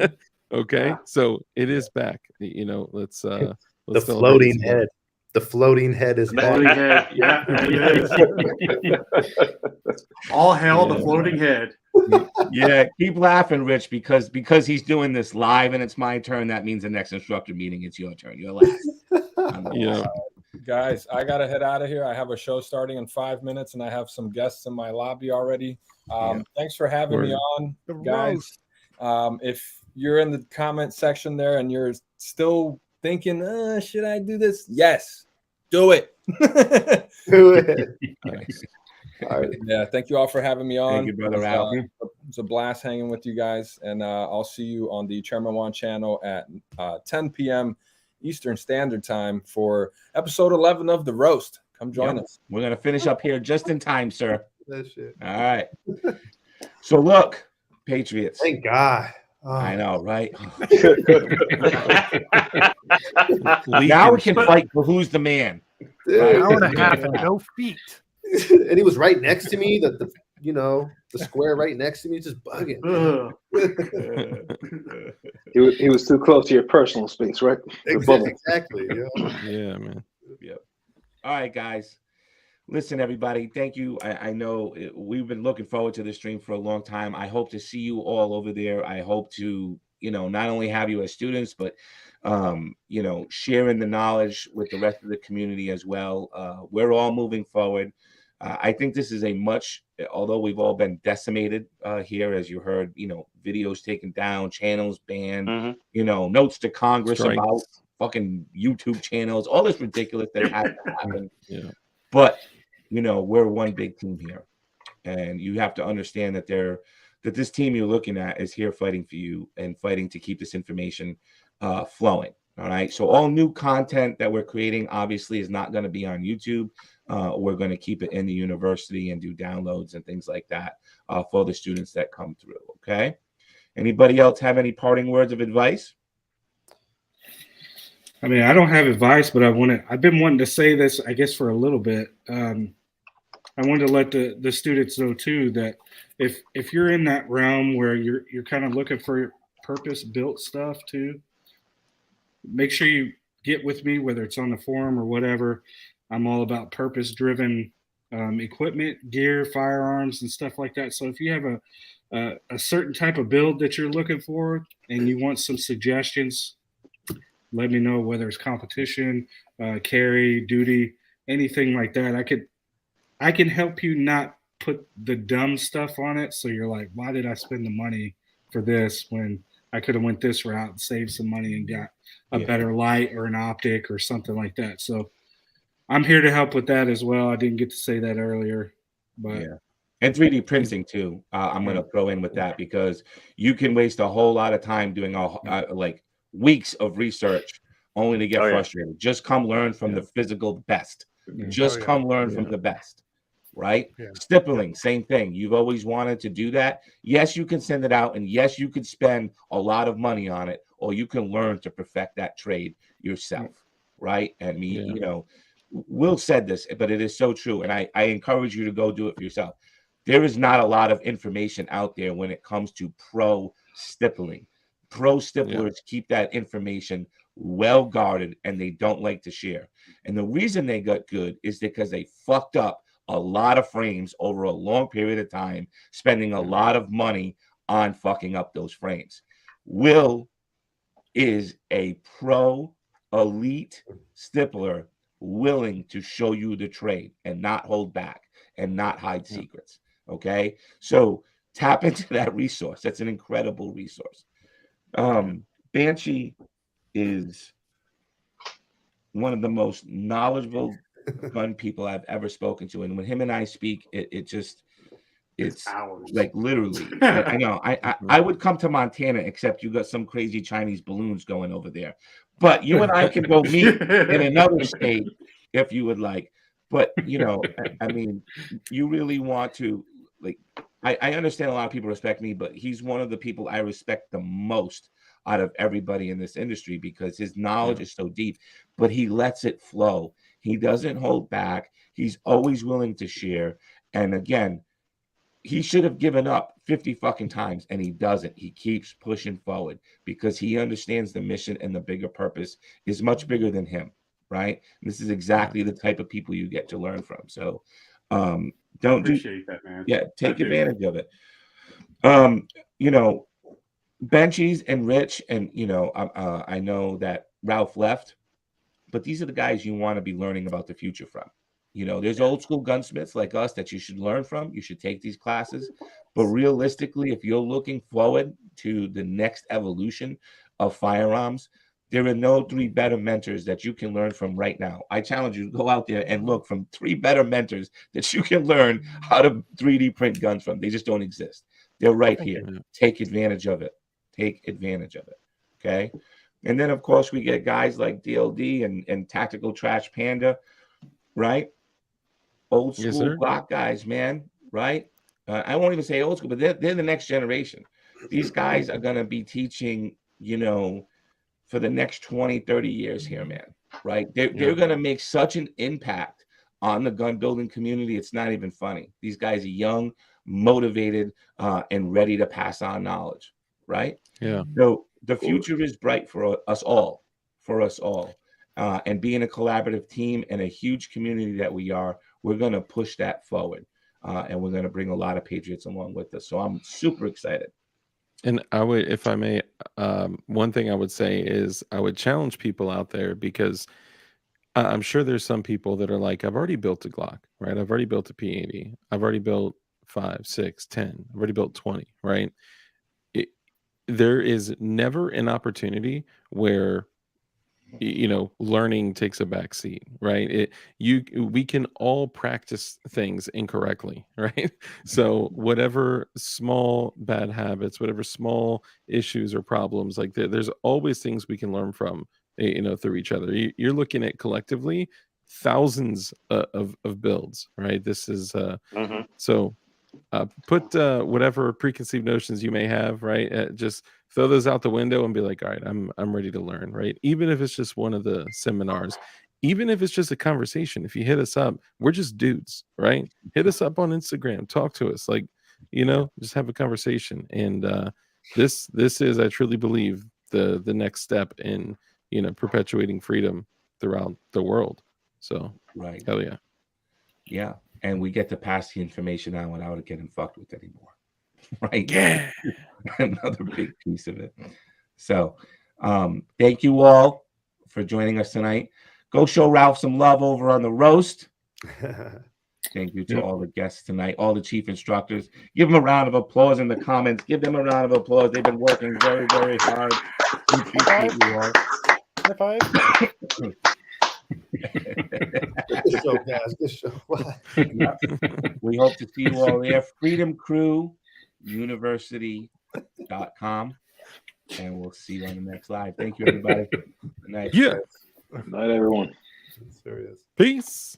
Okay, Yeah. so it is back. Let's The celebrate floating this. head. The floating head is back. Floating head. Yeah, it is. All hail the floating head. Yeah, keep laughing, Rich, because he's doing this live and it's my turn. That means the next instructor meeting, it's your turn. You're laughing. Guys, I gotta head out of here. I have a show starting in 5 minutes, and I have some guests in my lobby already. Thanks for having me on, guys. If you're in the comment section there and you're still thinking, should I do this? Yes, do it. Do it. Nice. All right. Yeah, thank you all for having me on. Thank you, brother Ralph. It's a blast hanging with you guys, and I'll see you on the Chairman Juan channel at 10 p.m. Eastern Standard Time for episode 11 of The Roast. Come join us. We're going to finish up here just in time, sir. That shit. All right. So look, Patriots. Thank God. Oh. I know, right? Now we can fight for who's the man. Dude. Right? An hour and a half and no feet. And he was right next to me. The square right next to me, just bugging. He was too close to your personal space, right? Exactly. Yeah, man. Yep. All right, guys. Listen, everybody. Thank you. I know we've been looking forward to this stream for a long time. I hope to see you all over there. I hope to, not only have you as students, but sharing the knowledge with the rest of the community as well. We're all moving forward. I think this is although we've all been decimated here, as you heard, videos taken down, channels banned, notes to Congress about fucking YouTube channels, all this ridiculous that has to happen. Yeah. But, we're one big team here. And you have to understand that this team you're looking at is here fighting for you and fighting to keep this information flowing. All right. So all new content that we're creating obviously is not going to be on YouTube. We're going to keep it in the university and do downloads and things like that for the students that come through. Okay. Anybody else have any parting words of advice? I mean, I don't have advice, but I've been wanting to say this, I guess, for a little bit. I wanted to let the students know too that if you're in that realm where you're kind of looking for purpose-built stuff too, make sure you get with me, whether it's on the forum or whatever. I'm all about purpose-driven equipment, gear, firearms, and stuff like that. So if you have a certain type of build that you're looking for and you want some suggestions, let me know, whether it's competition, carry, duty, anything like that. I can help you not put the dumb stuff on it. So you're like, why did I spend the money for this when I could have went this route and saved some money and got a better light or an optic or something like that. So I'm here to help with that as well. I didn't get to say that earlier, but and 3D printing too. I'm going to throw in with that because you can waste a whole lot of time doing like weeks of research only to get frustrated. Just come learn from the physical best. Just come learn from the best. Right? Stippling, same thing. You've always wanted to do that. Yes, you can send it out, and yes, you could spend a lot of money on it, or you can learn to perfect that trade yourself. Right? And Will said this, but it is so true. And I encourage you to go do it for yourself. There is not a lot of information out there when it comes to pro stippling. Pro stipplers keep that information well guarded and they don't like to share. And the reason they got good is because they fucked up a lot of frames over a long period of time, spending a lot of money on fucking up those frames. Will is a pro elite stippler willing to show you the trade and not hold back and not hide secrets. Okay. So tap into that resource. That's an incredible resource. Banshee is one of the most knowledgeable gun people I've ever spoken to. And when him and I speak, it's hours. Like literally. I know. I would come to Montana, except you got some crazy Chinese balloons going over there. But you and I can go meet in another state if you would like. But I mean, you really want to I understand a lot of people respect me, but he's one of the people I respect the most out of everybody in this industry because his knowledge is so deep, but he lets it flow. He doesn't hold back. He's always willing to share. And again, he should have given up 50 fucking times, and he doesn't. He keeps pushing forward because he understands the mission and the bigger purpose is much bigger than him, right? And this is exactly the type of people you get to learn from. So don't appreciate that, man. Yeah, take advantage of it. You know, Benchies and Rich, and you know, I know that Ralph left, but these are the guys you want to be learning about the future from. You know, there's old school gunsmiths like us that you should learn from. You should take these classes. But realistically, if you're looking forward to the next evolution of firearms, there are no 3 better mentors that you can learn from right now. I challenge you to go out there and look from 3 better mentors that you can learn how to 3D print guns from. They just don't exist. They're right here. Take advantage of it. Take advantage of it. Okay. And then, of course, we get guys like DLD and Tactical Trash Panda, right? Old school Glock guys, man, right? I won't even say old school, but they're the next generation. These guys are going to be teaching, you know, for the next 20, 30 years here, man, right? They're going to make such an impact on the gun building community. It's not even funny. These guys are young, motivated, and ready to pass on knowledge, right? Yeah. So the future is bright for us all, and being a collaborative team and a huge community that we are, we're going to push that forward, and we're going to bring a lot of patriots along with us. So I'm super excited. And I would, if I may, one thing I would say is I would challenge people out there, because I'm sure there's some people that are like, I've already built a Glock, right? I've already built a P80. I've already built 5, 6, 10. I've already built 20, right? There is never an opportunity where, you know, learning takes a back seat, right? We can all practice things incorrectly, right? So whatever small bad habits, whatever small issues or problems, like there's always things we can learn from, you know, through each other. You're looking at collectively thousands of builds, right? This is so put whatever preconceived notions you may have, right? Just throw those out the window and be like, all right, I'm ready to learn, right? Even if it's just one of the seminars, even if it's just a conversation. If you hit us up, we're just dudes, right? Hit us up on Instagram, talk to us, like, you know, just have a conversation. And this is, I truly believe, the next step in, you know, perpetuating freedom throughout the world. So right, hell yeah. Yeah, and we get to pass the information on without it getting fucked with anymore, right? Yeah. Another big piece of it. So thank you all for joining us tonight. Go show Ralph some love over on the roast. Thank you to all the guests tonight, all the chief instructors. Give them a round of applause in the comments. Give them a round of applause. They've been working very, very hard. We appreciate you all. High five. Good show, guys. Good show. Yeah. We hope to see you all there. freedomcrewuniversity.com, and we'll see you on the next live. Thank you, everybody. Good night. Yeah. Good night, everyone. Serious. Peace.